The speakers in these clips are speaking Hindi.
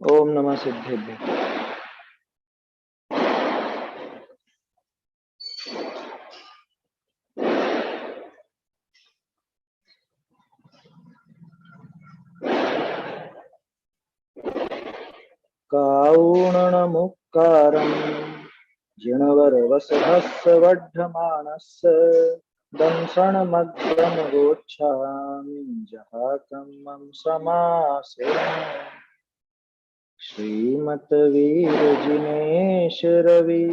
ओम नमः सिद्धेभ्य। कारुणमुक्कारं जिणवरवसहस्रवढमानस्य दंसनमग्रमगोच्छामि जहाकं मम समासेन श्रीमद्वीरजिनेश रवि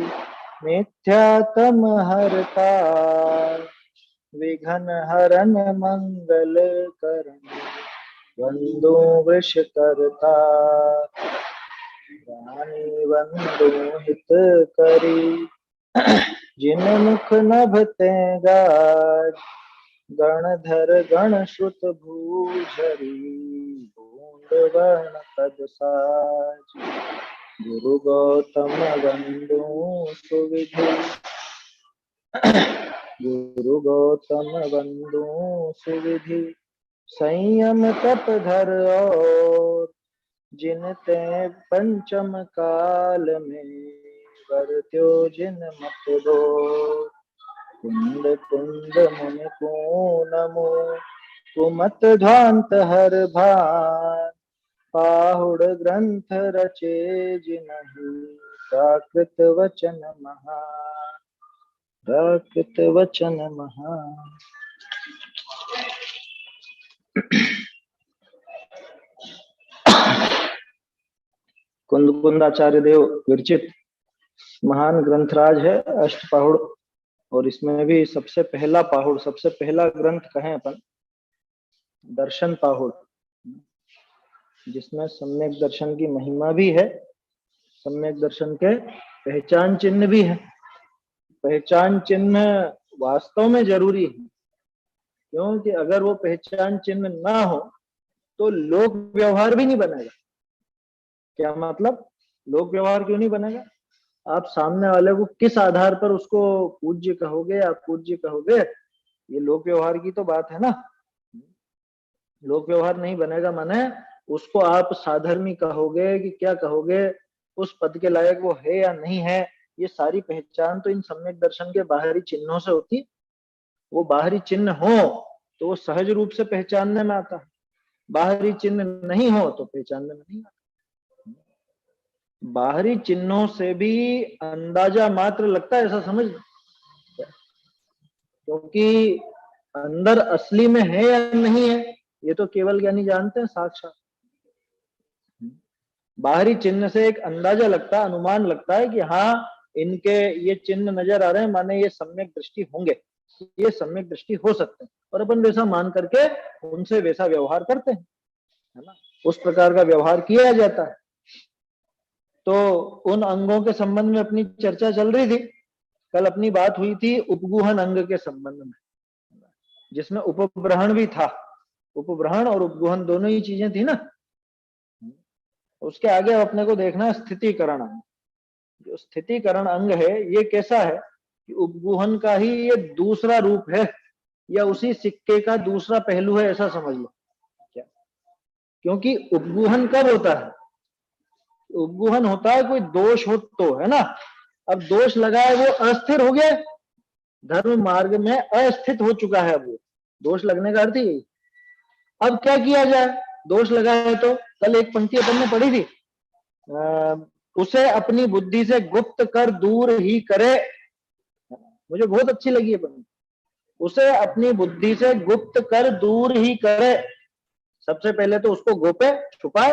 मिथ्यातमहर्ता विघ्न हरन मंगल करण वंदो वृषकर्ता रानी वंदो हित करी जिन मुख नभते गाज गणधर गण श्रुत भूझरी बूंद वर्ण पद साज गुरु गौतम वंदो सुविधि गुरु गौतम वंदो सुविधि संयम तप धर और जिनते पंचम काल में वर्त्यो जिन मत दो कुंद कुंद मुनि को नमो कुमत ध्वांत हर भान पाहुड़ ग्रंथ रचे जिनहि प्राकृत वचन महा प्राकृत वचन महा। कुंद कुंदाचार्य देव विरचित महान ग्रंथराज है अष्टपाहुड़। और इसमें भी सबसे पहला पाहुड़, सबसे पहला ग्रंथ कहें अपन दर्शन पाहुड़, जिसमें सम्यक दर्शन की महिमा भी है, सम्यक दर्शन के पहचान चिन्ह भी है। पहचान चिन्ह वास्तव में जरूरी है, क्योंकि अगर वो पहचान चिन्ह ना हो तो लोक व्यवहार भी नहीं बनेगा। क्या मतलब? लोक व्यवहार क्यों नहीं बनेगा? आप सामने वाले को किस आधार पर उसको पूज्य कहोगे, आप पूज्य कहोगे, ये लोक व्यवहार की तो बात है ना। लोक व्यवहार नहीं बनेगा माने उसको आप साधर्मी कहोगे कि क्या कहोगे, उस पद के लायक वो है या नहीं है, ये सारी पहचान तो इन सम्यक दर्शन के बाहरी चिन्हों से होती। वो बाहरी चिन्ह हो तो वो सहज रूप से पहचानने में आता है, बाहरी चिन्ह नहीं हो तो पहचानने में नहीं आता। बाहरी चिन्हों से भी अंदाजा मात्र लगता है, ऐसा समझ, क्योंकि अंदर असली में है या नहीं है ये तो केवल ज्ञानी जानते हैं साक्षात। बाहरी चिन्ह से एक अंदाजा लगता है, अनुमान लगता है कि हाँ इनके ये चिन्ह नजर आ रहे हैं, माने ये सम्यक दृष्टि होंगे, ये सम्यक दृष्टि हो सकते हैं, और अपन वैसा मान करके उनसे वैसा व्यवहार करते हैं, है ना। उस प्रकार का व्यवहार किया जाता है। तो उन अंगों के संबंध में अपनी चर्चा चल रही थी। कल अपनी बात हुई थी उपगुहन अंग के संबंध में, जिसमें उपब्रहण भी था। उपब्रहण और उपगुहन दोनों ही चीजें थी ना। उसके आगे अपने को देखना है स्थितिकरण अंग। जो स्थितिकरण अंग है ये कैसा है कि उपगुहन का ही ये दूसरा रूप है, या उसी सिक्के का दूसरा पहलू है, ऐसा समझ लो। क्या? क्योंकि उपगुहन कब होता है? उपगुहन होता है कोई दोष हो तो, है ना। अब दोष लगा है, वो अस्थिर हो गया, धर्म मार्ग में अस्थित हो चुका है। वो दोष लगने का अर्थ ही यही। अब क्या किया जाए? दोष लगा है तो कल एक पंक्ति अपन ने पढ़ी थी, उसे अपनी बुद्धि से गुप्त कर दूर ही करे। मुझे बहुत अच्छी लगी है पंक्ति। उसे अपनी बुद्धि से गुप्त कर दूर ही करे। सबसे पहले तो उसको गोपे, छुपाए,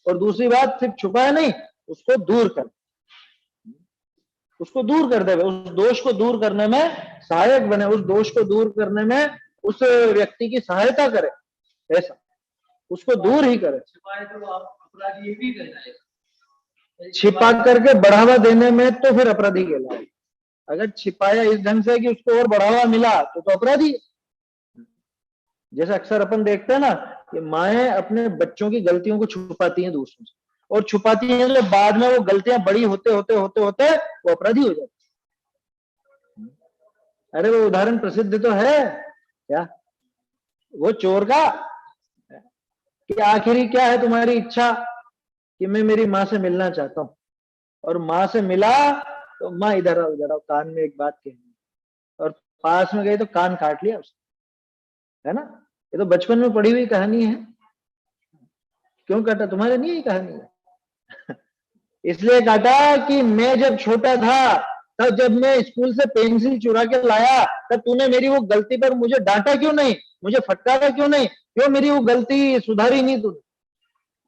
और दूसरी बात सिर्फ छुपाए नहीं, उसको दूर कर, उसको दूर कर दे, उस दोष को दूर करने में सहायक बने, उस दोष को दूर करने में उस व्यक्ति की सहायता करे, ऐसा उसको दूर ही करे। अपराधी भी कहलाएगा। छिपा करके बढ़ावा देने में तो फिर अपराधी कहलाएगा। अगर छिपाया इस ढंग से कि उसको और बढ़ावा मिला तो अपराधी। जैसे अक्सर अपन देखते हैं ना कि माएं अपने बच्चों की गलतियों को छुपाती हैं दूसरों से, और छुपाती हैं तो बाद में वो गलतियां बड़ी होते होते होते होते वो अपराधी हो जाती। अरे वो उदाहरण प्रसिद्ध तो है क्या, वो चोर का कि आखिरी क्या है तुम्हारी इच्छा, कि मैं मेरी माँ से मिलना चाहता हूँ, और माँ से मिला तो माँ इधर आओ इधर आओ, कान में एक बात कहनी, और पास में गई तो कान काट लिया उसने, है ना। ये तो बचपन में पढ़ी हुई कहानी है। क्यों काटा? तुम्हारे नहीं कहानी है। इसलिए काटा कि मैं जब छोटा था, तब जब मैं स्कूल से पेंसिल चुरा के लाया, तब तूने मेरी वो गलती पर मुझे डांटा क्यों नहीं, मुझे फटकारा क्यों नहीं, क्यों मेरी वो गलती सुधारी नहीं तूने?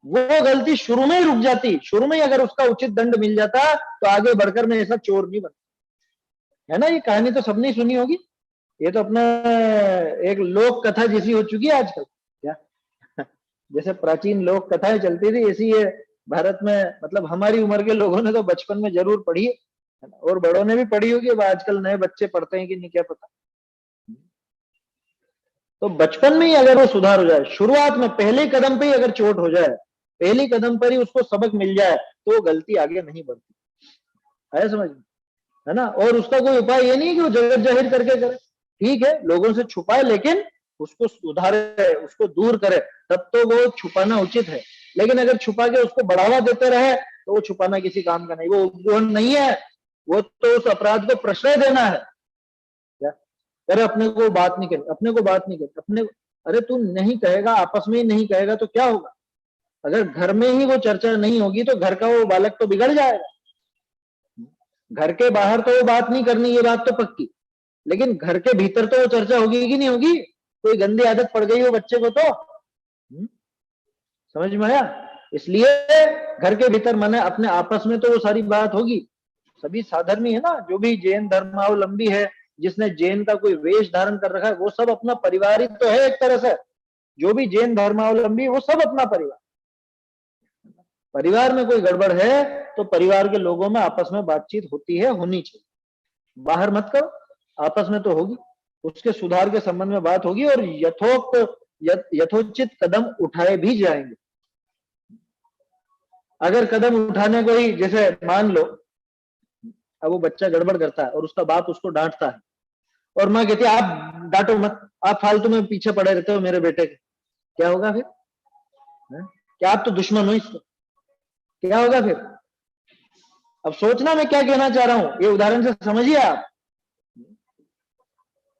वो गलती शुरू में ही रुक जाती, शुरू में ही अगर उसका उचित दंड मिल जाता तो आगे बढ़कर मैं ऐसा चोर नहीं बनता, है ना। ये कहानी तो सबने सुनी होगी, ये तो अपना एक लोक कथा जैसी हो चुकी है आजकल, क्या जैसे प्राचीन लोक कथाएं चलती थी, ऐसी ये भारत में, मतलब हमारी उम्र के लोगों ने तो बचपन में जरूर पढ़ी है ना, और बड़ों ने भी पढ़ी होगी। अब आजकल नए बच्चे पढ़ते हैं कि नहीं क्या पता। तो बचपन में ही अगर वो सुधार हो जाए, शुरुआत में पहले कदम पे ही अगर चोट हो जाए, पहले कदम पर ही उसको सबक मिल जाए, तो वो गलती आगे नहीं बढ़ती, है समझ में, है ना। और उसका कोई उपाय ये नहीं कि वो जगत जाहिर करके करे, ठीक है लोगों से छुपाए, लेकिन उसको सुधारे, उसको दूर करे, तब तो वो छुपाना उचित है। लेकिन अगर छुपा के उसको बढ़ावा देते रहे तो वो छुपाना किसी काम का नहीं, वो उपगुण नहीं है, वो तो उस अपराध को प्रश्रय देना है। क्या? अरे अपने को बात नहीं करी, अपने को बात नहीं करी, अपने, अरे तू नहीं कहेगा, आपस में ही नहीं कहेगा तो क्या होगा? अगर घर में ही वो चर्चा नहीं होगी तो घर का वो बालक तो बिगड़ जाएगा। घर के बाहर तो वो बात नहीं करनी, ये बात तो पक्की, लेकिन घर के भीतर तो वो चर्चा होगी कि नहीं होगी? कोई गंदी आदत पड़ गई हो बच्चे को तो, समझ में आया। इसलिए घर के भीतर माने अपने आपस में तो वो सारी बात होगी। सभी साधर्मी है ना, जो भी जैन धर्मावलंबी है, जिसने जैन का कोई वेश धारण कर रखा है, वो सब अपना परिवार ही तो है एक तरह से। जो भी जैन धर्मावलंबी वो सब अपना परिवार। परिवार में कोई गड़बड़ है तो परिवार के लोगों में आपस में बातचीत होती है, होनी चाहिए, बाहर मत करो, आपस में तो होगी, उसके सुधार के संबंध में बात होगी, और यथोचित कदम उठाए भी जाएंगे। अगर कदम उठाने को ही, जैसे मान लो अब वो बच्चा गड़बड़ करता है और उसका बाप उसको डांटता है, और माँ कहती है आप डांटो मत, आप फालतू में पीछे पड़े रहते हो मेरे बेटे के, क्या होगा फिर? क्या आप तो दुश्मन हो इसके, क्या होगा फिर? अब सोचना मैं क्या कहना चाह रहा हूं, ये उदाहरण से समझिए आप।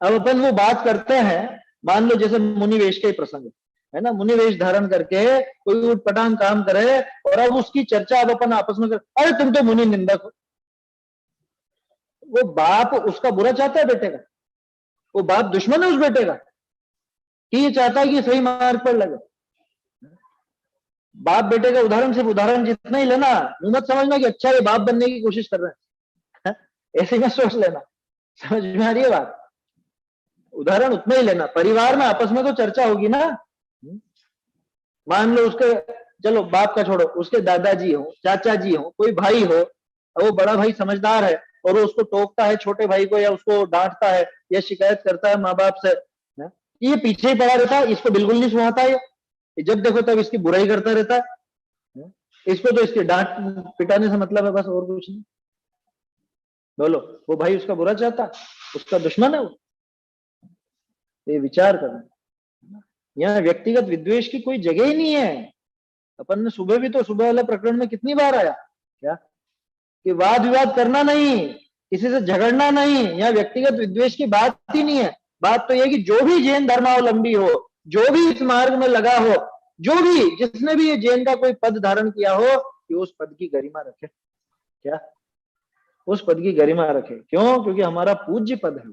अब अपन वो बात करते हैं, मान लो जैसे मुनिवेश का ही प्रसंग है ना, मुनिवेश धारण करके कोई उटपटांग काम करे, और अब उसकी चर्चा अब अपन आपस में कर, अरे तुम तो मुनि निंदक हो। वो बाप उसका बुरा चाहता है बेटे का? वो बाप दुश्मन है उस बेटे का कि ये चाहता है कि सही मार्ग पर लगे? बाप बेटे का उदाहरण सिर्फ उदाहरण जितना ही लेना, मत समझना कि अच्छा ये बाप बनने की कोशिश कर रहे हैं, ऐसे में सोच लेना। समझ में आ रही है बात? उदाहरण उतना ही लेना, परिवार में आपस में तो चर्चा होगी ना। मान लो उसके, चलो बाप का छोड़ो, उसके दादाजी हो, चाचा जी हो, कोई भाई हो, वो बड़ा भाई समझदार है और वो उसको टोकता है छोटे भाई को, या उसको डांटता है या शिकायत करता है माँ बाप से, ये पीछे ही पड़ा रहता है, इसको बिल्कुल नहीं सुहाता है, जब देखो तब इसकी बुराई करता रहता है, इसको तो इसके डांट पिटाने से मतलब है, बस और कुछ नहीं। बोलो, वो भाई उसका बुरा चाहता, उसका दुश्मन है वो? ये विचार करना, यहाँ व्यक्तिगत विद्वेष की कोई जगह ही नहीं है। अपन ने सुबह भी तो, सुबह वाले प्रकरण में कितनी बार आया क्या, कि वाद विवाद करना नहीं, किसी से झगड़ना नहीं, यहाँ व्यक्तिगत विद्वेष की बात ही नहीं है। बात तो यह कि जो भी जैन धर्मावलंबी हो, जो भी इस मार्ग में लगा हो, जो भी जिसने भी ये जैन का कोई पद धारण किया हो, कि उस पद की गरिमा रखे, क्या उस पद की गरिमा रखे। क्यों? क्योंकि हमारा पूज्य पद है,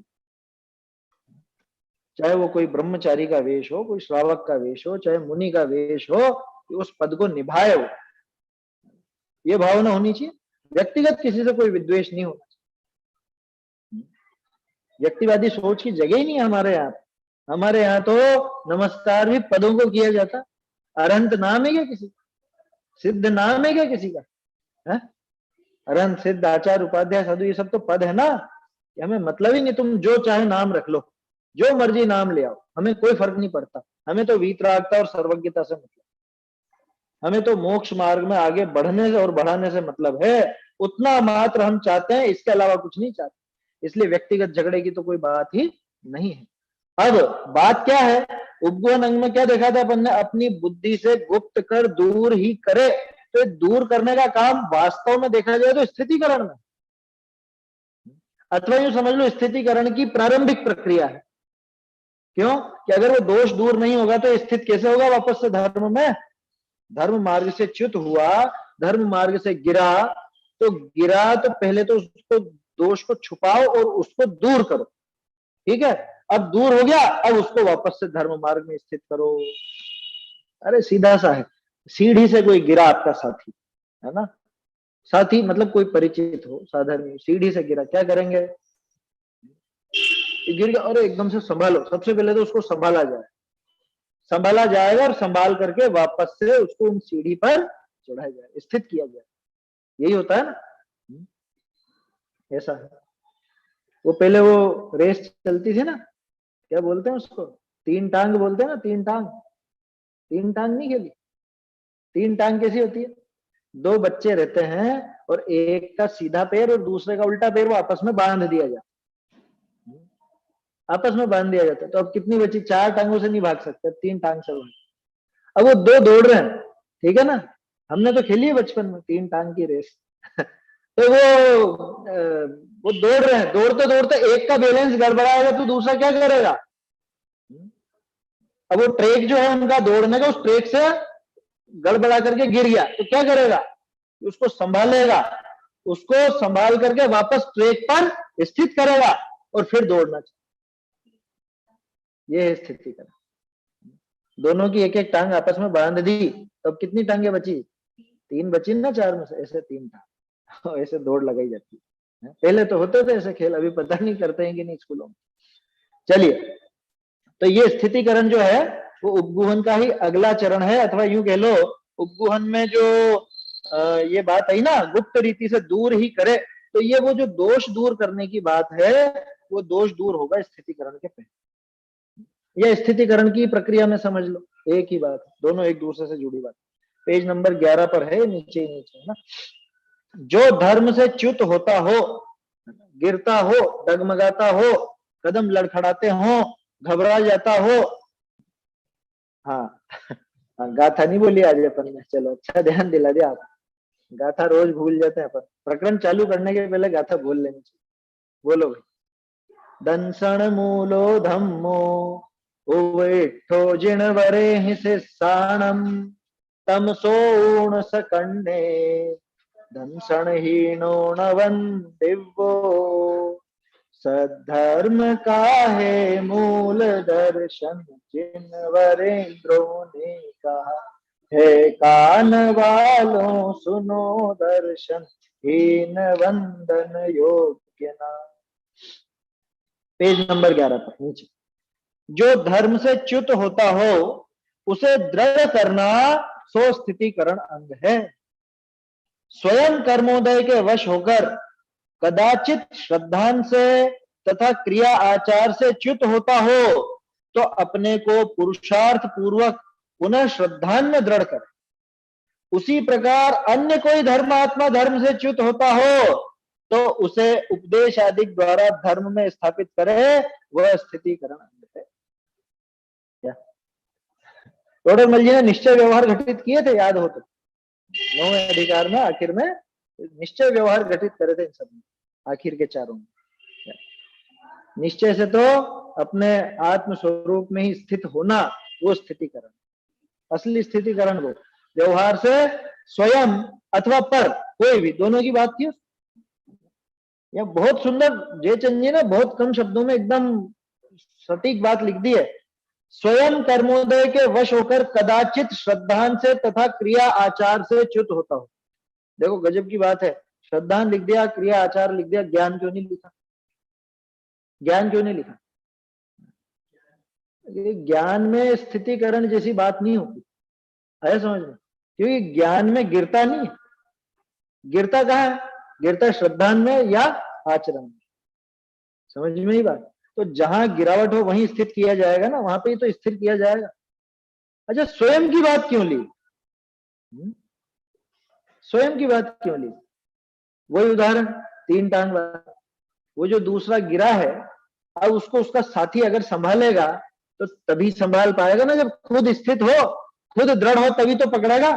चाहे वो कोई ब्रह्मचारी का वेश हो, कोई श्रावक का वेश हो, चाहे मुनि का वेश हो, कि उस पद को निभाए हो, ये भावना होनी चाहिए। व्यक्तिगत किसी से कोई विद्वेष नहीं होना चाहिए, व्यक्तिवादी सोच की जगह ही नहीं है हमारे यहाँ। हमारे यहाँ तो नमस्कार भी पदों को किया जाता। अरहंत नाम है क्या किसी का? सिद्ध नाम है क्या किसी का? है अरहंत, सिद्ध, आचार्य, उपाध्याय, साधु, ये सब तो पद है ना, हमें मतलब ही नहीं। तुम जो चाहे नाम रख लो, जो मर्जी नाम ले आओ, हमें कोई फर्क नहीं पड़ता। हमें तो वीतरागता और सर्वज्ञता से मतलब, हमें तो मोक्ष मार्ग में आगे बढ़ने से और बढ़ाने से मतलब है, उतना मात्र हम चाहते हैं, इसके अलावा कुछ नहीं चाहते। इसलिए व्यक्तिगत झगड़े की तो कोई बात ही नहीं है। अब बात क्या है, उपगुण अंग में क्या देखा था अपन ने, अपनी बुद्धि से गुप्त कर दूर ही करे, तो ये दूर करने का काम वास्तव में देखा जाए तो स्थितिकरण में, अथवा यूं समझ लो स्थितिकरण की प्रारंभिक प्रक्रिया है। क्यों कि अगर वो दोष दूर नहीं होगा तो स्थित कैसे होगा वापस से धर्म में? धर्म मार्ग से च्युत हुआ, धर्म मार्ग से गिरा, तो गिरा तो पहले तो उसको दोष को छुपाओ और उसको दूर करो, ठीक है? अब दूर हो गया, अब उसको वापस से धर्म मार्ग में स्थित करो। अरे सीधा सा है, सीढ़ी से कोई गिरा आपका साथी, है ना? साथी मतलब कोई परिचित हो, साधारण, सीढ़ी से गिरा, क्या करेंगे? गिर गया, अरे एकदम से संभालो, सबसे पहले तो उसको संभाला जाए, संभाला जाएगा और संभाल करके वापस से उसको उन सीढ़ी पर चढ़ाया जाए, स्थित किया जाए। यही होता है ना, ऐसा है। वो पहले वो रेस चलती थी ना, क्या बोलते हैं उसको, 3 टांग बोलते हैं ना, 3 टांग। 3 टांग नहीं खेली? 3 टांग कैसी होती है? 2 बच्चे रहते हैं और एक का सीधा पैर और दूसरे का उल्टा पैर, वो आपस में बांध दिया जाता, आपस में बांध दिया जाता है। तो अब कितनी बची? 4 टांगों से नहीं भाग सकते, 3 टांग से भाग। अब वो 2 दौड़ रहे हैं, ठीक है ना, हमने तो खेली है बचपन में 3 टांग की रेस। तो वो दौड़ रहे हैं, दौड़ते दौड़ते एक का बैलेंस गड़बड़ाएगा तो दूसरा क्या करेगा? अब वो ट्रैक जो है उनका दौड़ने का, उस ट्रैक से गड़बड़ा करके गिर गया तो क्या करेगा? उसको संभालेगा, उसको संभाल करके वापस ट्रैक पर स्थित करेगा और फिर दौड़ना चाहिए। ये है स्थितिकरण। दोनों की एक एक टांग आपस में बांध दी, तब तो कितनी टांगे बची? 3 बची ना 4 में से, ऐसे 3 टांग, ऐसे दौड़ लगाई जाती है। पहले तो होते थे ऐसे खेल, अभी पता नहीं करते हैं कि नहीं स्कूलों में। चलिए, तो ये स्थितिकरण जो है वो उपगुहन का ही अगला चरण है, अथवा यूं कह लो उपगुहन में जो ये बात आई ना, गुप्त रीति से दूर ही करे, तो ये वो जो दोष दूर करने की बात है, वो दोष दूर होगा स्थितिकरण के पहले। यह स्थितिकरण की प्रक्रिया में समझ लो, एक ही बात है, दोनों एक दूसरे से जुड़ी बात। पेज नंबर 11 पर है, नीचे ही नीचे है ना। जो धर्म से च्युत होता हो, गिरता हो, डगमगाता हो, कदम लड़खड़ाते हो, घबरा जाता हो। हाँ, गाथा नहीं बोली आज अपन ने, चलो अच्छा ध्यान दिला दिया आप। गाथा रोज भूल जाते हैं अपन, प्रकरण चालू करने के पहले गाथा भूल लेनी चाहिए। बोलो भाई। दंसण मूलो धम्मो उवेठो जिणवरे हिसे साणम तमसोण सकंडे दंसण हीनो नवन दिव्यो सद्धर्म का है मूल दर्शन जिनवरेंद्रों ने कहा है कान वालों सुनो दर्शन हीन वंदन योग्य ना। पेज नंबर 11 पर नीचे। जो धर्म से च्युत होता हो उसे दृढ़ करना सो स्थितिकरण अंग है। स्वयं कर्मोदय के वश होकर कदाचित श्रद्धान से तथा क्रिया आचार से च्युत होता हो तो अपने को पुरुषार्थ पूर्वक पुनः श्रद्धान में दृढ़ करे। उसी प्रकार अन्य कोई धर्मात्मा धर्म से च्युत होता हो तो उसे उपदेश आदि द्वारा धर्म में स्थापित करे, वह स्थितिकरण अंग है। क्या टोडरमल जी ने निश्चय व्यवहार घटित किए थे, याद हो तो? 9वें अधिकार में आखिर में निश्चय व्यवहार घटित करे थे इन सब में, आखिर के 4 में। निश्चय से तो अपने आत्म स्वरूप में ही स्थित होना, वो स्थितिकरण। असली स्थितिकरण वो व्यवहार से स्वयं अथवा पर, कोई भी, दोनों की बात की। यह बहुत सुंदर जयचंद जी ने बहुत कम शब्दों में एकदम सटीक बात लिख दी है। स्वयं कर्मोदय के वश होकर कदाचित श्रद्धान से तथा क्रिया आचार से च्युत होता हो। देखो गजब की बात है, श्रद्धान लिख दिया, क्रिया आचार लिख दिया, ज्ञान क्यों नहीं लिखा? ज्ञान क्यों नहीं लिखा? ज्ञान में स्थितिकरण जैसी बात नहीं होती, है समझ में? क्योंकि ज्ञान में गिरता नहीं है। गिरता कहाँ है? गिरता श्रद्धान में या आचरण में। समझ में ही बात? तो जहां गिरावट हो वहीं स्थित किया जाएगा ना, वहां पे ही तो स्थिर किया जाएगा। अच्छा, स्वयं की बात क्यों ली? स्वयं की बात क्यों ली? वही उदाहरण 3 टांग वाला, वो जो दूसरा गिरा है, अब उसको उसका साथी अगर संभालेगा तो तभी संभाल पाएगा ना, जब खुद स्थित हो, खुद दृढ़ हो, तभी तो पकड़ेगा।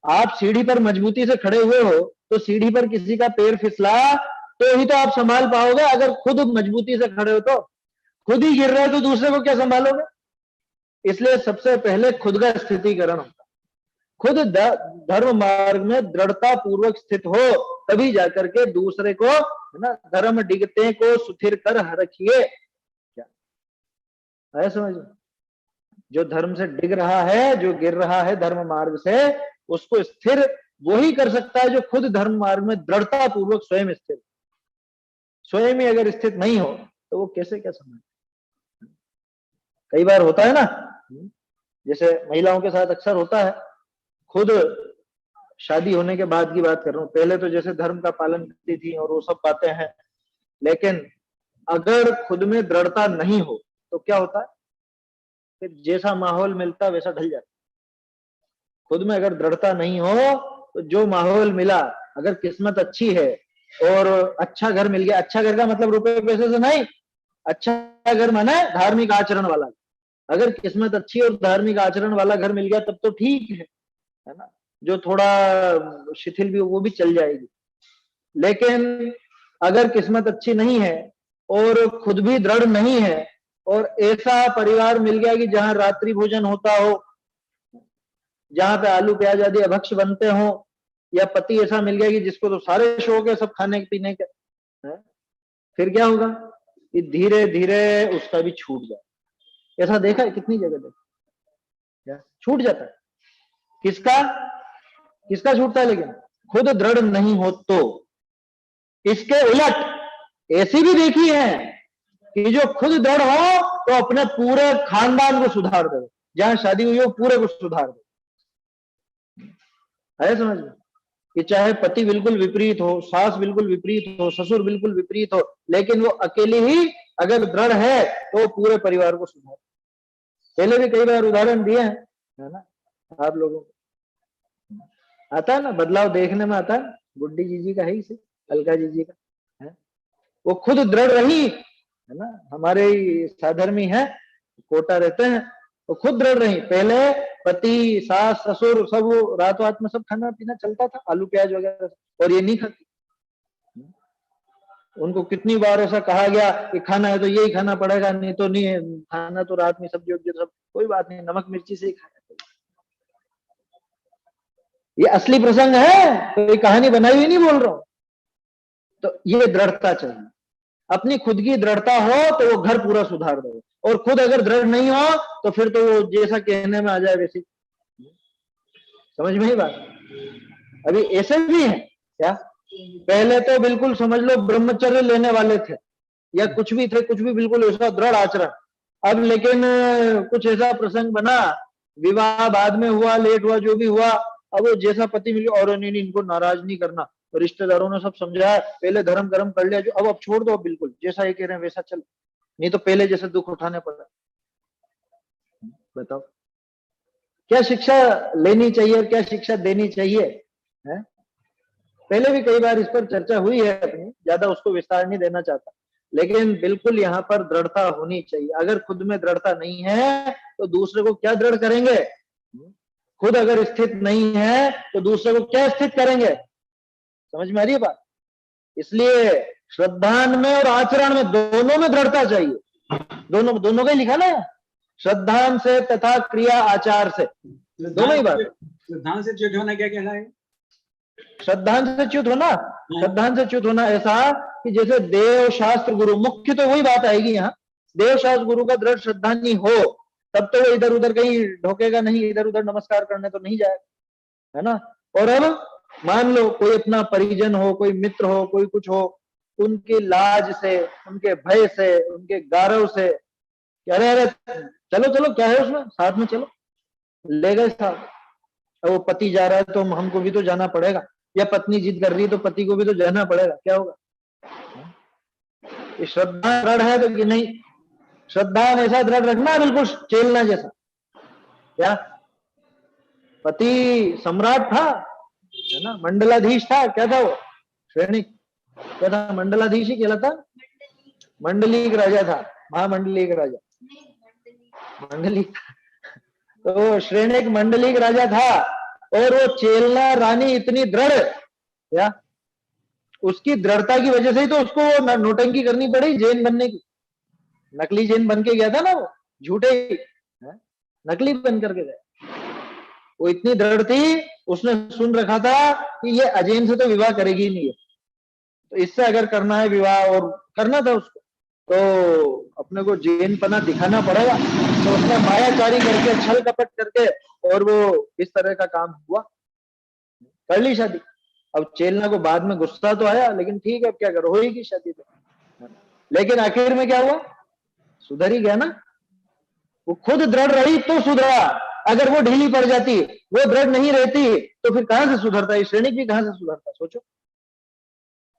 आप सीढ़ी पर मजबूती से खड़े हुए हो तो सीढ़ी पर किसी का पैर फिसला तो ही तो आप संभाल पाओगे। अगर खुद मजबूती से खड़े हो तो, खुद ही गिर रहे हो तो दूसरे को क्या संभालोगे? इसलिए सबसे पहले खुद का स्थितिकरण होता है। खुद धर्म मार्ग में दृढ़ता पूर्वक स्थित हो तभी जाकर के दूसरे को, है ना, धर्म डिगते को सुथिर कर रखिए। क्या है समझ में? जो धर्म से डिग रहा है, जो गिर रहा है धर्म मार्ग से, उसको स्थिर वही कर सकता है जो खुद धर्म मार्ग में दृढ़ता पूर्वक स्वयं स्थिर। स्वयं ही अगर स्थित नहीं हो तो वो कैसे क्या समझ? कई बार होता है ना, जैसे महिलाओं के साथ अक्सर होता है, खुद शादी होने के बाद की बात कर रहा हूं, पहले तो जैसे धर्म का पालन करती थी और वो सब बातें हैं, लेकिन अगर खुद में दृढ़ता नहीं हो तो क्या होता है, फिर जैसा माहौल मिलता वैसा ढल जाता। खुद में अगर दृढ़ता नहीं हो तो जो माहौल मिला, अगर किस्मत अच्छी है और अच्छा घर मिल गया, अच्छा घर का मतलब रुपए पैसे से नहीं, अच्छा घर माने धार्मिक आचरण वाला। अगर किस्मत अच्छी और धार्मिक आचरण वाला घर मिल गया तब तो ठीक है ना, जो थोड़ा शिथिल भी वो भी चल जाएगी। लेकिन अगर किस्मत अच्छी नहीं है और खुद भी दृढ़ नहीं है और ऐसा परिवार मिल गया कि जहां रात्रि भोजन होता हो, जहां पे आलू प्याज आदि अभक्ष बनते हो, या पति ऐसा मिल गया कि जिसको तो सारे शौक है सब खाने पीने के, फिर क्या होगा कि धीरे धीरे उसका भी छूट जाए। ऐसा देखा है कितनी जगह देखा, छूट जाता है। किसका किसका छूटता है? लेकिन खुद दृढ़ नहीं हो तो। इसके उलट ऐसी भी देखी है कि जो खुद दृढ़ हो तो अपने पूरे खानदान को सुधार दे, जहां शादी हुई हो पूरे को सुधार दे। है समझ में? कि चाहे पति बिल्कुल विपरीत हो, सास बिल्कुल विपरीत हो, ससुर बिल्कुल विपरीत हो, लेकिन वो अकेले ही अगर दृढ़ है तो वो पूरे परिवार को सुधार। पहले भी कई बार उदाहरण दिए हैं, है ना, आप लोगों को आता है ना, बदलाव देखने में आता है। गुड्डी जीजी का है ही से, अलका जीजी का है, वो खुद दृढ़ रही, है ना, हमारे साधर्मी है, कोटा रहते हैं, वो खुद दृढ़ रही। पहले पति सास ससुर सब रात रात में सब खाना पीना चलता था, आलू प्याज वगैरह, और ये नहीं खाती। उनको कितनी बार ऐसा कहा गया कि खाना है तो यही खाना पड़ेगा, नहीं तो नहीं है खाना, तो रात में सब्जी वब्जी सब कोई बात नहीं, नमक मिर्ची से ही खाया। ये असली प्रसंग है, तो ये कहानी बनाई हुई नहीं बोल रहा हूं। तो ये दृढ़ता चाहिए, अपनी खुद की दृढ़ता हो तो वो घर पूरा सुधार दे, और खुद अगर दृढ़ नहीं हो तो फिर तो वो जैसा कहने में आ जाए वैसे। समझ में ही बात? अभी ऐसे भी है क्या, पहले तो बिल्कुल समझ लो ब्रह्मचर्य लेने वाले थे या कुछ भी थे, कुछ भी बिल्कुल ऐसा दृढ़ आचरण। अब लेकिन कुछ ऐसा प्रसंग बना, विवाह बाद में हुआ, लेट हुआ, जो भी हुआ, अब वो जैसा पति मिल गया, और नहीं इनको नाराज नहीं करना, तो रिश्तेदारों ने सब समझाया, पहले धर्म कर्म कर लिया, जो अब छोड़ दो, बिल्कुल जैसा ये कह रहे हैं वैसा चल, नहीं तो पहले जैसे दुख उठाने पड़ा। बताओ क्या शिक्षा लेनी चाहिए और क्या शिक्षा देनी चाहिए, है? पहले भी कई बार इस पर चर्चा हुई है अपनी, ज्यादा उसको विस्तार नहीं देना चाहता, लेकिन बिल्कुल यहाँ पर दृढ़ता होनी चाहिए। अगर खुद में दृढ़ता नहीं है तो दूसरे को क्या दृढ़ करेंगे? खुद अगर स्थित नहीं है तो दूसरे को क्या स्थित करेंगे? समझ में आ रही है बात? इसलिए श्रद्धान में और आचरण में दोनों में दृढ़ता चाहिए। दोनों का ही लिखा ना, श्रद्धान से तथा क्रिया आचार से, दोनों ही बात। श्रद्धान से च्युत होना क्या कहलाएगा? श्रद्धान से च्युत होना, श्रद्धान से च्युत होना ऐसा कि जैसे देव शास्त्र गुरु, मुख्य तो वही बात आएगी यहाँ, देव शास्त्र गुरु का दृढ़ श्रद्धानी हो तब तो वो इधर उधर कहीं ढोकेगा नहीं, इधर उधर नमस्कार करने तो नहीं जाएगा, है ना। और अब मान लो कोई अपना परिजन हो, कोई मित्र हो, कोई कुछ हो, उनकी लाज से, उनके भय से, उनके गारव से, अरे अरे चलो चलो क्या है उसमें, साथ में चलो, ले गए साथ। वो पति जा रहा है तो हमको भी तो जाना पड़ेगा, या पत्नी जिद कर रही है तो पति को भी तो जाना पड़ेगा, क्या होगा? ये श्रद्धा दृढ़ है तो कि नहीं? श्रद्धा ऐसा दृढ़ रखना बिल्कुल चेलना जैसा। क्या पति सम्राट था, है ना, मंडलाधीश था, क्या था वो, श्रेणी क्या था, मंडलाधीश ही कहलाता, मंडलीक राजा था, महामंडलीक राजा, मंडलीक, तो श्रेणिक मंडलीक राजा था, और वो चेलना रानी इतनी दृढ़, या उसकी दृढ़ता की वजह से ही तो उसको नौटंकी करनी पड़ी जैन बनने की। नकली जैन बन के गया था ना वो, झूठे ही, नकली बन करके गया। वो इतनी दृढ़ थी, उसने सुन रखा था कि ये अजैन से तो विवाह करेगी ही नहीं है, तो इससे अगर करना है विवाह और करना था उसको, तो अपने को जैन पना दिखाना पड़ेगा। तो उसने मायाचारी करके, छल कपट करके, और वो इस तरह का काम हुआ, कर ली शादी। अब चेलना को बाद में गुस्सा तो आया, लेकिन ठीक है, अब क्या करो, होगी शादी तो। लेकिन आखिर में क्या हुआ, सुधर ही गया ना। वो खुद दृढ़ रही तो सुधरा, अगर वो ढीली पड़ जाती, वो दृढ़ नहीं रहती, तो फिर कहां से सुधरता, श्रेणी भी कहां से सुधरता, सोचो।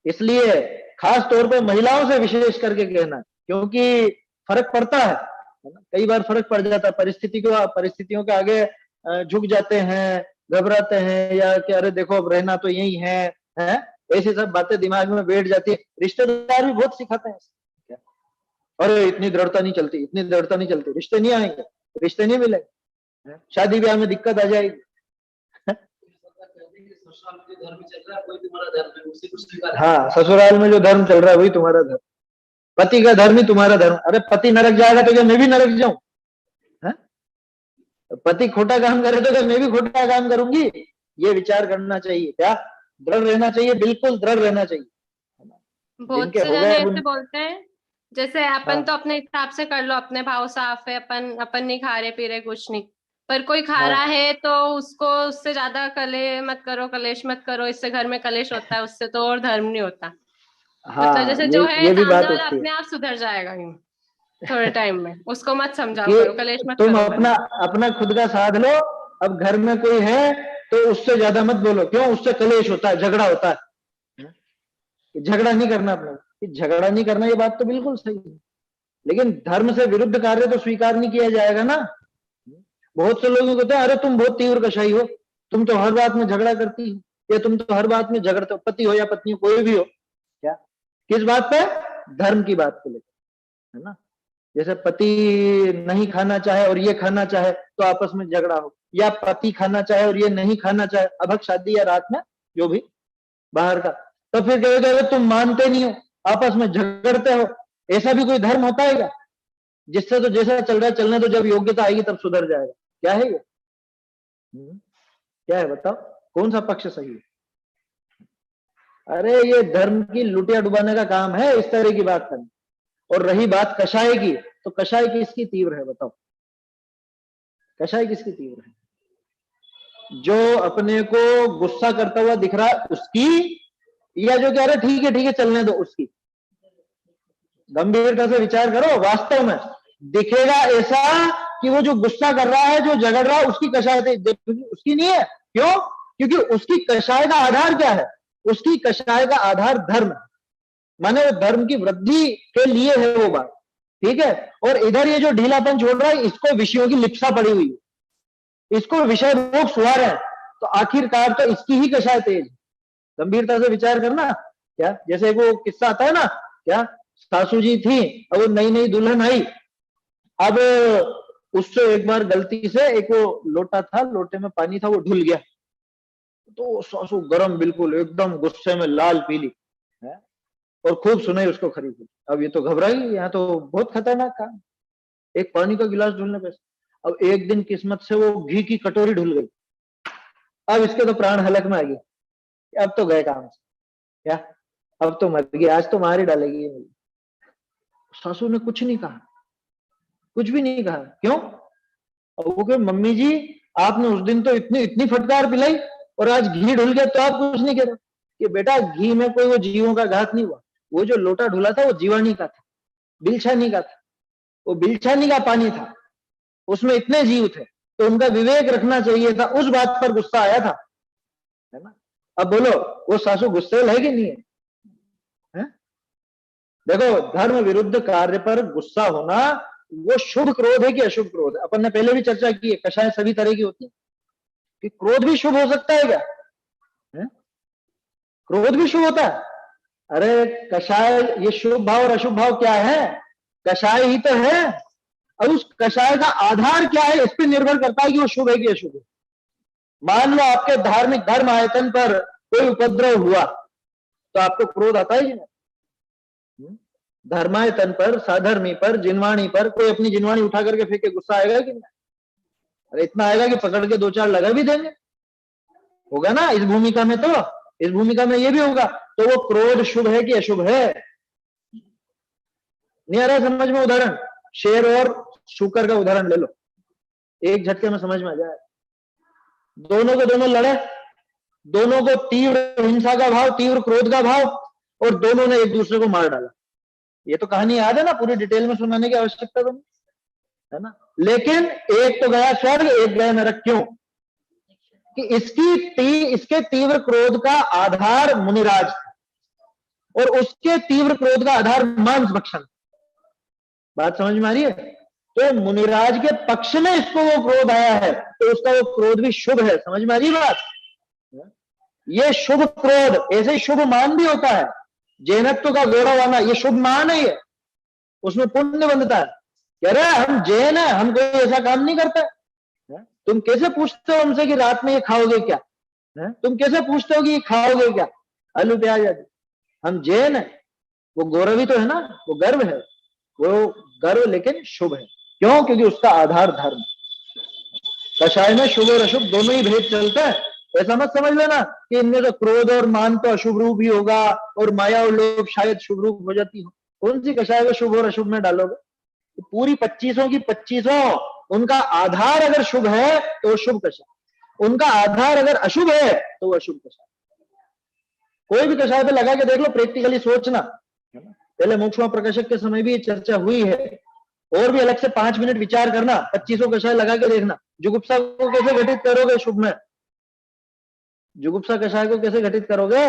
इसलिए खास तौर पर महिलाओं से विशेष करके कहना, क्योंकि फर्क पड़ता है ना, कई बार फर्क पड़ जाता है, परिस्थितियों के आगे झुक जाते हैं, घबराते हैं, या कि अरे देखो अब रहना तो यही है, ऐसी सब बातें दिमाग में बैठ जाती है। रिश्तेदार भी बहुत सिखाते हैं, अरे इतनी दृढ़ता नहीं चलती, इतनी दृढ़ता नहीं चलती, रिश्ते नहीं आएंगे, रिश्ते नहीं मिलेंगे, शादी ब्याह में दिक्कत आ जाएगी। हाँ, ससुराल में जो धर्म चल रहा है वही तुम्हारा धर्म, पति का धर्म ही तुम्हारा धर्म। अरे पति नरक जाएगा तो क्या मैं भी नरक जाऊं? पति खोटा काम करे तो क्या मैं भी खोटा काम करूंगी? ये विचार करना चाहिए। क्या दृढ़ रहना चाहिए, बिल्कुल दृढ़ रहना चाहिए। बहुत से जने ऐसे बोलते हैं जैसे अपन तो अपने हिसाब से कर लो, अपने भाव साफ है, अपन नहीं खा रहे पी रहे कुछ नहीं, पर कोई खा रहा है तो उसको उससे ज्यादा कलेश मत करो, इससे घर में कलेश होता है, उससे तो और धर्म नहीं होता। मतलब जैसे जो है सामने वाला अपने आप सुधर जाएगा यूं थोड़े टाइम में, उसको मत समझाओ करो, कलेश मत तुम करो। अपना खुद का साध लो। अब घर में कोई है तो उससे ज्यादा मत बोलो, क्यों? उससे कलेश होता है, झगड़ा होता है। झगड़ा नहीं करना अपना, झगड़ा नहीं करना, ये बात तो बिल्कुल सही है, लेकिन धर्म से विरुद्ध कार्य तो स्वीकार नहीं किया जाएगा ना। बहुत से लोग कहते हैं अरे तुम बहुत तीव्र कशाई हो, तुम तो हर बात में झगड़ा करती हो, या तुम तो हर बात में झगड़ते हो, पति हो या पत्नी हो, कोई भी हो। क्या किस बात पे? धर्म की बात को लेकर, है ना। जैसे पति नहीं खाना चाहे और ये खाना चाहे तो आपस में झगड़ा हो, या पति खाना चाहे और ये नहीं खाना चाहे, अब शादी या रात में जो भी बाहर का, तो फिर कहोगे तुम मानते नहीं हो, आपस में झगड़ते हो। ऐसा भी कोई धर्म होता है क्या? जिससे तो जैसा चल रहा है चलने, तो जब योग्यता आएगी तब सुधर जाएगा। क्या है ये? क्या है बताओ, कौन सा पक्ष सही है? अरे ये धर्म की लुटिया डुबाने का काम है इस तरह की बात करना। और रही बात कषाय की, तो कषाय किसकी तीव्र है बताओ? कषाय किसकी तीव्र है? जो अपने को गुस्सा करता हुआ दिख रहा है उसकी, या जो कह रहे ठीक है चलने दो उसकी? गंभीरता से विचार करो। वास्तव में दिखेगा ऐसा कि वो जो गुस्सा कर रहा है, जो झगड़ रहा है, उसकी कषाय उसकी नहीं है। क्यों? क्योंकि उसकी कषाय का आधार क्या है? उसकी कषाय का आधार धर्म, माने वो धर्म की वृद्धि के लिए है वो बात, ठीक है। और इधर ये जो ढीलापन छोड़ रहा है, इसको विषयों की लिप्सा पड़ी हुई है, इसको विषय रोग सुहार है, तो आखिरकार तो इसकी ही कषाय तेज। गंभीरता से विचार करना। क्या जैसे वो किस्सा आता है ना, क्या सासू जी थी और वो नई दुल्हन आई, अब उससे एक बार गलती से एक वो लोटा था, लोटे में पानी था, वो ढुल गया, तो सासू गरम, बिल्कुल एकदम गुस्से में लाल पीली है, और खूब सुनाई उसको खरी। अब ये तो घबराई, यहाँ तो बहुत खतरनाक काम, एक पानी का गिलास ढुलने पे। अब एक दिन किस्मत से वो घी की कटोरी ढुल गई, अब इसके तो प्राण हलक में आ गई, अब तो गए काम से, क्या अब तो मर गई, आज तो मार ही डालेगी। सासू ने कुछ नहीं कहा, कुछ भी नहीं कहा। क्यों? वो कहे मम्मी जी आपने उस दिन तो इतनी फटकार पिलाई और आज घी ढुल गया तो आप कुछ नहीं कह रहे। कि बेटा घी में कोई वो जीवों का घात नहीं हुआ, वो जो लोटा ढुला था वो जीवानी का था, बिलछानी का था, वो बिलछानी का पानी था, उसमें इतने जीव थे, तो उनका विवेक रखना चाहिए था, उस बात पर गुस्सा आया था, है ना। अब बोलो वो सासू गुस्से है कि नहीं है? देखो धर्म विरुद्ध कार्य पर गुस्सा होना वो शुभ क्रोध है कि अशुभ क्रोध है? अपन ने पहले भी चर्चा की है, कषाय सभी तरह की होती है, कि क्रोध भी शुभ हो सकता है क्या? क्रोध भी शुभ होता है? अरे कषाय, ये शुभ भाव और अशुभ भाव क्या है? कषाय ही तो है। अब उस कषाय का आधार क्या है, इस पर निर्भर करता है कि वो शुभ है कि अशुभ है। मान लो आपके धार्मिक धर्म आयतन पर कोई उपद्रव हुआ तो आपको क्रोध आता है कि नहीं? धर्मायतन पर, साधर्मी पर, जिनवाणी पर कोई अपनी जिनवाणी उठा करके फेंके, गुस्सा आएगा कि नहीं? अरे इतना आएगा कि पकड़ के 2-4 लगा भी देंगे, होगा ना। इस भूमिका में तो, इस भूमिका में ये भी होगा। तो वो क्रोध शुभ है कि अशुभ है? नहीं आ रहा समझ में? उदाहरण शेर और शूकर का उदाहरण ले लो, एक झटके में समझ में आ जाए। दोनों को दोनों लड़े, दोनों को तीव्र हिंसा का भाव, तीव्र क्रोध का भाव, और दोनों ने एक दूसरे को मार डाला। ये तो कहानी याद है ना, पूरी डिटेल में सुनाने की आवश्यकता तो नहीं है ना। लेकिन एक तो गया स्वर्ग, एक गया नरक। क्यों? कि इसके तीव्र क्रोध का आधार मुनिराज और उसके तीव्र क्रोध का आधार मांस भक्षण। बात समझ में आ रही है? तो मुनिराज के पक्ष में इसको वो क्रोध आया है, तो उसका वो क्रोध भी शुभ है। समझ में आ रही है बात? ये शुभ क्रोध, ऐसे शुभ मान भी होता है। जैनत्व का गौरव आना, ये शुभ मान है, ये उसमें पुण्य बनता है। कह रहे हम जैन है, हम कोई ऐसा काम नहीं करते। तुम कैसे पूछते हो हमसे कि रात में ये खाओगे क्या? तुम कैसे पूछते हो कि ये खाओगे क्या? आलू प्याज आदि। हम जैन है, वो गौरव ही तो है ना, वो गर्व है, वो गर्व लेकिन शुभ है। क्यों? क्योंकि उसका आधार धर्म। कषाय में शुभ और अशुभ दोनों ही भेद चलता है। ऐसा मत समझ लेना कि इनमें तो क्रोध और मान तो अशुभ रूप ही होगा और माया और लोभ शायद शुभ रूप हो जाती हो। कौन सी कषाय में शुभ और अशुभ में डालोगे? तो पूरी 25 की 25 उनका आधार अगर शुभ है तो शुभ कषाय, उनका आधार अगर अशुभ है तो वो अशुभ कषाय। कोई भी कषाय पे लगा के देख लो, प्रैक्टिकली सोचना। पहले मोक्षमा प्रकाशक के समय भी चर्चा हुई है, और भी अलग से 5 मिनट विचार करना, 25 कषाय लगा के देखना। जुगुप्सा को कैसे घटित करोगे शुभ में? जुगुप्सा कषाय को कैसे घटित करोगे?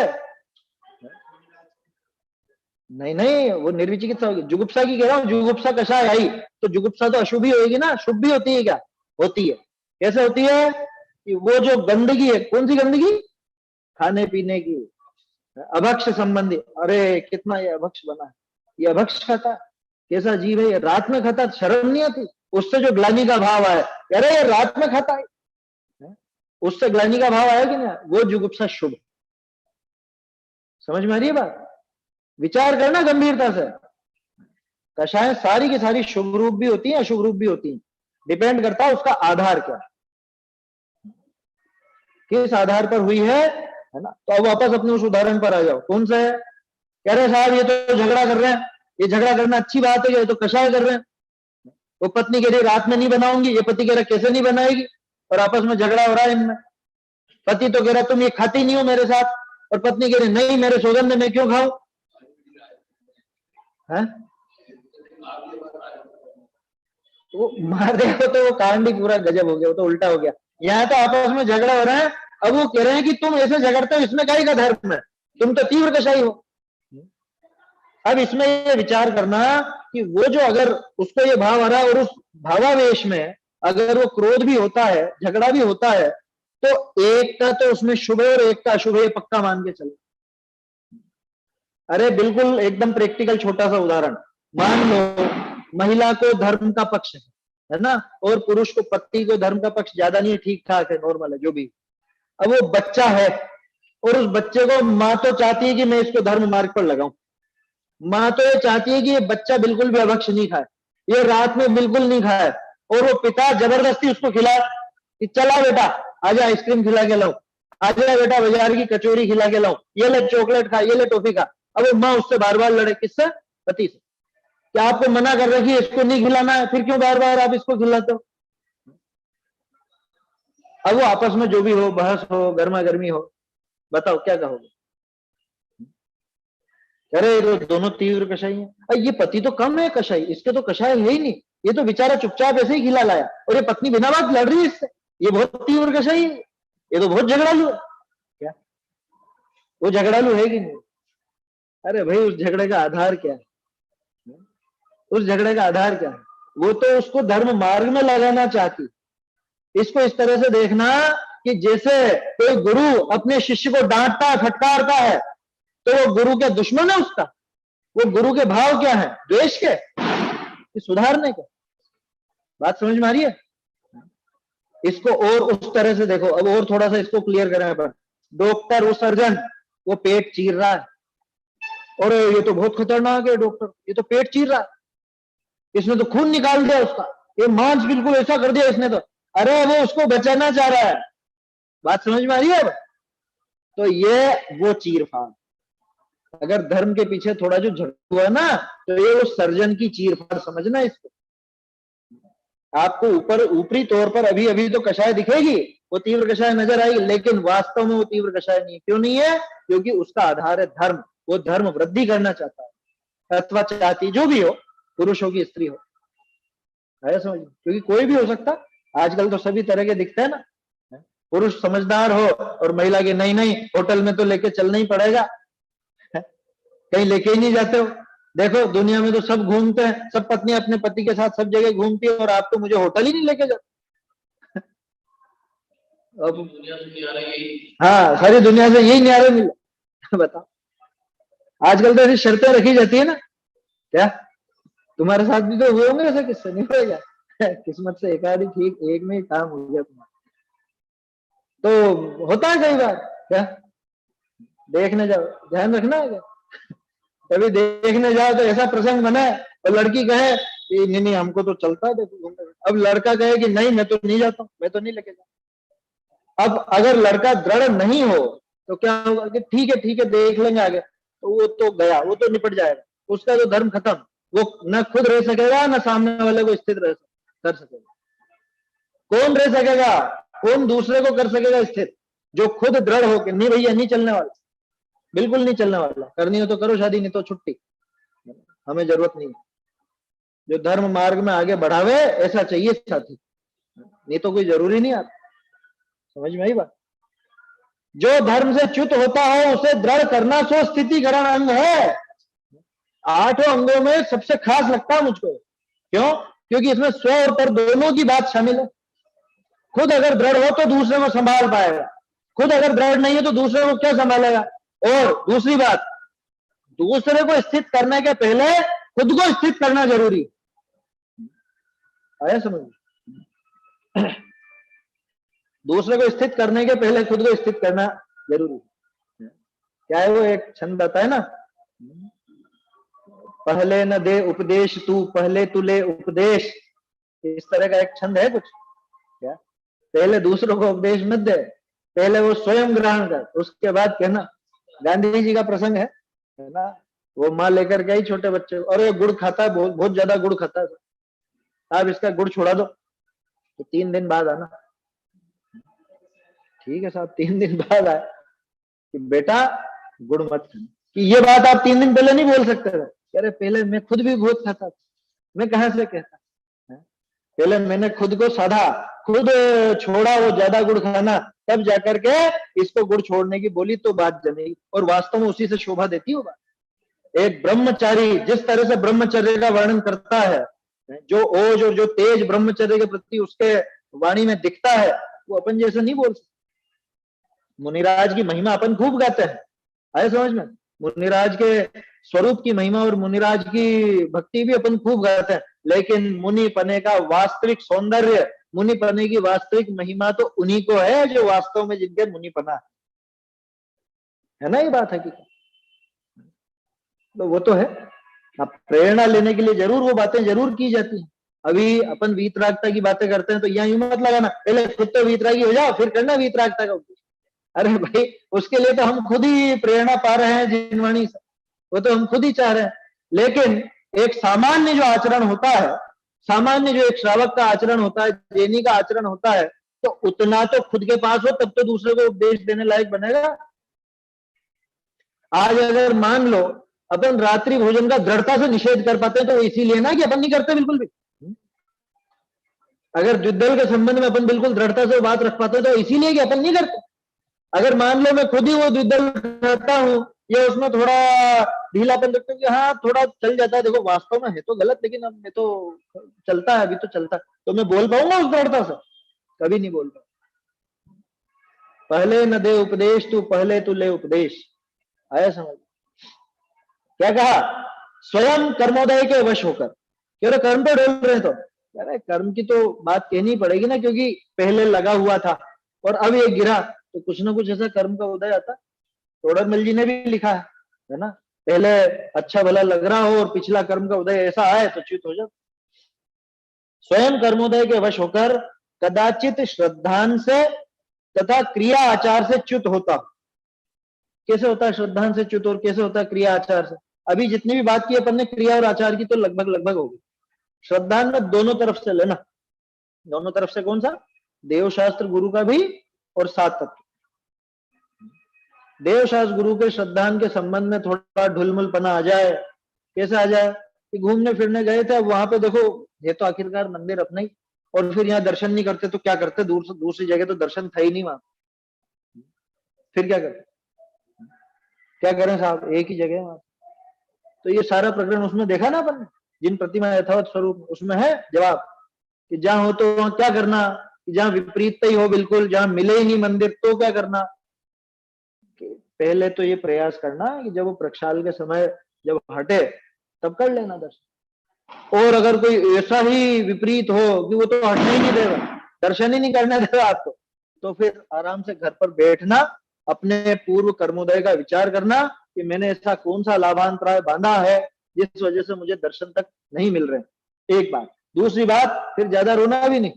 नहीं नहीं, वो निर्विचिकित्सा होगी। जुगुप्सा की कह रहा हूं, जुगुप्सा कषाय आई तो जुगुप्सा तो अशुभ ही होगी ना, शुभ भी होती है क्या? होती है। कैसे होती है? कि वो जो गंदगी है, कौन सी गंदगी? खाने पीने की, अभक्ष संबंधी। अरे कितना ये अभक्ष बना है, ये अभक्ष खाता, कैसा जीव है ये? रात में खाता, शर्म नहीं आती? उससे जो ग्लानि का भाव आया, अरे ये रात में खाता है, उससे ग्लानि का भाव आया कि नहीं? वो जुगुप्सा शुभ। समझ में आ रही है बात? विचार करना गंभीरता से। कषाय सारी की सारी शुभ रूप भी होती है, अशुभ रूप भी होती है। डिपेंड करता है उसका आधार क्या, किस आधार पर हुई है ना। तो अब वापस अपने उस उदाहरण पर आ जाओ। कौन सा है? कह रहे साहब ये तो झगड़ा कर रहे हैं, ये झगड़ा करना अच्छी बात है, ये तो कषाय कर रहे हैं। वो पत्नी कह रही रात में नहीं बनाऊंगी, ये पति कह रहा कैसे नहीं बनाएगी, और आपस में झगड़ा हो रहा है इनमें। पति तो कह रहा तुम ये खाती नहीं हो मेरे साथ, और पत्नी कह रही नहीं मेरे सौगंध में मैं क्यों खाऊं? वो मार देगा तो वो कांड ही पूरा गजब हो गया, वो तो उल्टा हो गया। यहाँ तो आपस में झगड़ा हो रहा है, अब वो कह रहे हैं कि तुम ऐसे झगड़ते हो, इसमें काहे का धर्म है, तुम तो तीव्र कषाई हो। अब इसमें ये विचार करना कि वो जो अगर उसको ये भाव आ रहा है और उस भावावेश में अगर वो क्रोध भी होता है, झगड़ा भी होता है, तो एक का तो उसमें शुभ है और एक का अशुभ है, पक्का मान के चलो। अरे बिल्कुल एकदम प्रैक्टिकल छोटा सा उदाहरण, मान लो महिला को धर्म का पक्ष है ना, और पुरुष को, पति को धर्म का पक्ष ज्यादा नहीं है, ठीक ठाक है, नॉर्मल है जो भी। अब वो बच्चा है और उस बच्चे को माँ तो चाहती है कि मैं इसको धर्म मार्ग पर लगाऊं। माँ तो ये चाहती है कि ये बच्चा बिल्कुल भी अभक्ष नहीं खाए, ये रात में बिल्कुल नहीं खाए, और वो पिता जबरदस्ती उसको खिलाए कि चला बेटा आजा आइसक्रीम खिला के लाऊं, आजा बेटा बाजार की कचौरी खिला के लाऊं, ये ले चॉकलेट खा, ये ले टॉफी खा। अब वो माँ उससे बार बार लड़े, किससे? पति से। क्या आपको मना कर रखी है इसको नहीं खिलाना है, फिर क्यों बार बार आप इसको खिलाते हो? अब वो आपस में जो भी हो, बहस हो, गर्मा गर्मी हो, बताओ क्या कहोगे? अरे तो दोनों तीव्र कषाई हैं। ये पति तो कम है कषाई, इसके तो कषाय है ही नहीं, ये तो बेचारा चुपचाप ऐसे ही खिला लाया, और ये पत्नी बिना बात लड़ रही है इससे, ये बहुत तीव्र कषाई है, ये तो बहुत झगड़ालू है। क्या वो झगड़ालू है कि नहीं? अरे भाई उस झगड़े का आधार क्या है? उस झगड़े का आधार क्या है? वो तो उसको धर्म मार्ग में लगाना चाहती। इसको इस तरह से देखना कि जैसे कोई गुरु अपने शिष्य को डांटता है, फटकारता है, तो वो गुरु के दुश्मन है उसका? वो गुरु के भाव क्या है? द्वेष के, सुधारने के। बात समझ में आ रही है? इसको और उस तरह से देखो, अब और थोड़ा सा इसको क्लियर करें अपन। डॉक्टर, वो सर्जन, वो पेट चीर रहा है, और ये तो बहुत खतरनाक है डॉक्टर, ये तो पेट चीर रहा है, इसने तो खून निकाल दिया उसका, ये मांस बिल्कुल ऐसा कर दिया इसने तो, अरे वो उसको बचाना चाह रहा है। बात समझ में आ रही है अब? तो ये वो चीरफाड़, अगर धर्म के पीछे थोड़ा जो झगड़ा हुआ ना, तो ये उस सर्जन की चीरफाड़ समझना इसको। आपको ऊपरी तौर पर अभी अभी तो कषाय दिखेगी, वो तीव्र कषाय नजर आएगी, लेकिन वास्तव में वो तीव्र कषाय नहीं है। क्यों नहीं है? क्योंकि उसका आधार है धर्म, वो धर्म वृद्धि करना चाहता है, अथवा चाहती जो भी हो, पुरुष हो कि स्त्री हो, है समझ? क्योंकि कोई भी हो सकता, आजकल तो सभी तरह के दिखते हैं ना, पुरुष समझदार हो और महिला के नहीं नहीं होटल में तो लेके चलना ही पड़ेगा, कहीं लेके ही नहीं जाते हो। देखो दुनिया में तो सब घूमते हैं, सब पत्नी अपने पति के साथ सब जगह घूमती है, और आप तो मुझे होटल ही नहीं लेके जाते। अब हाँ, सारी दुनिया से यही न्यारे मिला। बताओ, आजकल तो ऐसी शर्तें रखी जाती है ना, क्या तुम्हारे साथ भी तो हुए होंगे ऐसे किससे? नहीं होगा? किस्मत से एक आधी ठीक, एक में ही काम हो गया तुम्हारा। तो होता है कई बार, क्या देखने जाओ, ध्यान रखना है क्या, कभी देखने जाओ तो ऐसा प्रसंग बना है और लड़की कहे कि नहीं नहीं हमको तो चलता है देखो, अब लड़का कहे कि नहीं मैं तो नहीं जाता हूँ, मैं तो नहीं लेके जाता। अब अगर लड़का दृढ़ नहीं हो तो क्या होगा कि ठीक है देख लेंगे आगे, तो वो तो गया, वो तो निपट जाएगा, उसका तो धर्म खत्म, वो न खुद रह सकेगा न सामने वाले को स्थिर कर सकेगा। कौन रह सकेगा? कौन दूसरे को कर सकेगा स्थिर? जो खुद दृढ़ हो कि नहीं भैया नहीं चलने वाला, बिल्कुल नहीं चलने वाला, करनी हो तो करो शादी, नहीं तो छुट्टी, हमें जरूरत नहीं। जो धर्म मार्ग में आगे बढ़ावे ऐसा चाहिए साथी, नहीं तो कोई जरूरी नहीं आता। समझ में आई बात? जो धर्म से च्युत होता है उसे दृढ़ करना सो स्थितिकरण अंग है। 8 अंगों में सबसे खास लगता है मुझको। क्यों? क्योंकि इसमें स्व और पर दोनों की बात शामिल है। खुद अगर दृढ़ हो तो दूसरे को संभाल पाएगा, खुद अगर दृढ़ नहीं है तो दूसरे को क्या संभालेगा। और दूसरी बात, दूसरे को स्थित करने के पहले खुद को स्थित करना जरूरी आया समझ? दूसरे को स्थित करने के पहले खुद को स्थित करना जरूरी। क्या है वो एक छंद आता है ना, पहले न दे उपदेश तू पहले तू ले उपदेश, इस तरह का एक छंद है कुछ। क्या पहले दूसरों को उपदेश मत दे, पहले वो स्वयं ग्रहण कर, उसके बाद कहना। गांधी जी का प्रसंग है ना, वो माँ लेकर गई छोटे बच्चे को, और ये गुड़ खाता है, बहुत ज्यादा गुड़ खाता है, आप इसका गुड़ छोड़ा दो तो 3 दिन बाद आना। ठीक है साहब, 3 दिन बाद आए कि बेटा गुड़ मत खाना। कि ये बात आप 3 दिन पहले नहीं बोल सकते थे? अरे पहले मैं खुद भी बहुत खाता था, मैं कहां से कहता, पहले मैंने खुद को साधा, खुद छोड़ा वो ज्यादा गुड़ खाना, तब जाकर के इसको गुड़ छोड़ने की बोली तो बात जमेगी। और वास्तव में उसी से शोभा देती हो बात। एक ब्रह्मचारी जिस तरह से ब्रह्मचर्य का वर्णन करता है, जो ओज और जो तेज ब्रह्मचर्य के प्रति उसके वाणी में दिखता है, वो अपन जैसे नहीं बोल सकते। मुनिराज की महिमा अपन खूब गाते हैं, आए समझ में? मुनिराज के स्वरूप की महिमा और मुनिराज की भक्ति भी अपन खूब गाते हैं, लेकिन मुनि पने का वास्तविक सौंदर्य, मुनि पने की वास्तविक महिमा तो उन्हीं को है जो वास्तव में जिनके मुनि पना है ना, ये बात है कि तो वो तो है। अब प्रेरणा लेने के लिए जरूर वो बातें जरूर की जाती हैं। अभी अपन वीतरागता की बातें करते हैं तो यहाँ यूं मत लगाना पहले खुद तो वीतरागी हो जाओ फिर करना वीतरागता का उपदेश। अरे भाई उसके लिए तो हम खुद ही प्रेरणा पा रहे हैं जिनवाणी से, वो तो हम खुद ही चाह रहे हैं। लेकिन एक सामान्य जो आचरण होता है, सामान्य जो एक श्रावक का आचरण होता है, जैनी का आचरण होता है, तो उतना तो खुद के पास हो तब तो दूसरे को उपदेश देने लायक बनेगा। आज अगर मान लो अपन रात्रि भोजन का दृढ़ता से निषेध कर पाते हैं तो इसीलिए ना कि अपन नहीं करते बिल्कुल भी। अगर द्विदल के संबंध में अपन बिल्कुल दृढ़ता से बात रख पाते हैं तो इसीलिए कि अपन नहीं करते। अगर मान लो मैं खुद ही वो द्विदल करता हूं या उसमें थोड़ा ढीलापन रखते कि हाँ थोड़ा चल जाता है, देखो वास्तव में है तो गलत लेकिन अब मैं तो चलता है, अभी तो चलता है, तो मैं बोल पाऊंगा उस दृढ़ता से? कभी नहीं बोल पाऊंगा। पहले न दे उपदेश तू पहले तू ले उपदेश, आया समझ? क्या कहा? स्वयं कर्मोदय के वश होकर, क्यों कर्म पे डोल रहे तो अरे कर्म की तो बात कहनी पड़ेगी ना, क्योंकि पहले लगा हुआ था और अब ये गिरा, तो कुछ ना कुछ ऐसा कर्म का उदय आता। तोड़रमल जी ने भी लिखा है ना, पहले अच्छा भला लग रहा हो और पिछला कर्म का उदय ऐसा आए तो च्युत हो जाओ। स्वयं कर्मोदय के वश होकर कदाचित श्रद्धान से तथा क्रिया आचार से च्युत होता। कैसे होता है श्रद्धान से च्युत और कैसे होता है क्रिया आचार से? अभी जितनी भी बात की अपन ने क्रिया और आचार की तो लगभग लगभग होगी। श्रद्धान में दोनों तरफ से लेना। दोनों तरफ से कौन सा? देव शास्त्र गुरु का भी और सात तत्व। देव शास्त्र गुरु के श्रद्धान के संबंध में थोड़ा ढुलमुलपना आ जाए। कैसे आ जाए कि घूमने फिरने गए थे, अब वहां पे देखो ये तो आखिरकार मंदिर अपना ही, और फिर यहाँ दर्शन नहीं करते तो क्या करते, दूसरी जगह तो दर्शन था ही नहीं वहां, फिर क्या करते? क्या करें साहब, एक ही जगह वहां। तो ये सारा प्रकरण उसमें देखा ना अपन ने, जिन प्रतिमा यथावत स्वरूप, उसमें है जवाब कि जहां हो तो वहां क्या करना, जहां विपरीत ही हो बिल्कुल, जहां मिले ही नहीं मंदिर तो क्या करना। पहले तो ये प्रयास करना कि जब वो प्रक्षाल के समय जब हटे तब कर लेना दर्शन। और अगर कोई ऐसा ही विपरीत हो कि वो तो हटने ही नहीं देगा, दर्शन ही नहीं करने देगा आपको, तो फिर आराम से घर पर बैठना, अपने पूर्व कर्मोदय का विचार करना कि मैंने ऐसा कौन सा लाभांतराय बांधा है जिस वजह से मुझे दर्शन तक नहीं मिल रहे। एक बात। दूसरी बात, फिर ज्यादा रोना भी नहीं,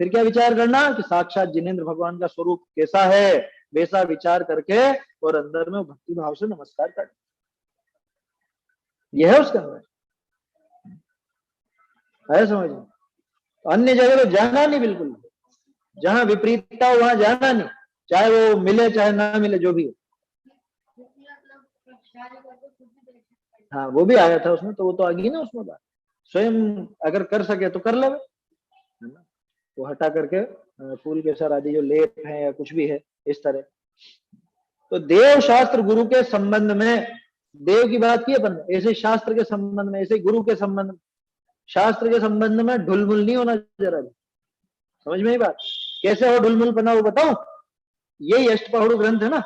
फिर क्या विचार करना कि साक्षात जिनेंद्र भगवान का स्वरूप कैसा है, वैसा विचार करके और अंदर में भक्ति भाव से नमस्कार कर। यह है उसके अंदर है, समझ में। अन्य जगह तो जाना नहीं, बिल्कुल जहां विपरीतता हो वहां जाना नहीं, चाहे वो मिले चाहे ना मिले, जो भी हो। हाँ वो भी आया था उसमें, तो वो तो आ गई ना उसमें बात। स्वयं अगर कर सके तो कर ले, है ना। वो हटा करके फूल केसर आदि जो लेप है या कुछ भी है इस तरह। तो देव शास्त्र गुरु के संबंध में, देव की बात की अपन, ऐसे शास्त्र के संबंध में, ऐसे गुरु के संबंध में, शास्त्र के संबंध में ढुलमुल नहीं होना जरा भी। समझ में ही बात? कैसे हो ढुलमुल बना वो बताऊं। यही अष्टपहुड़ ग्रंथ है ना,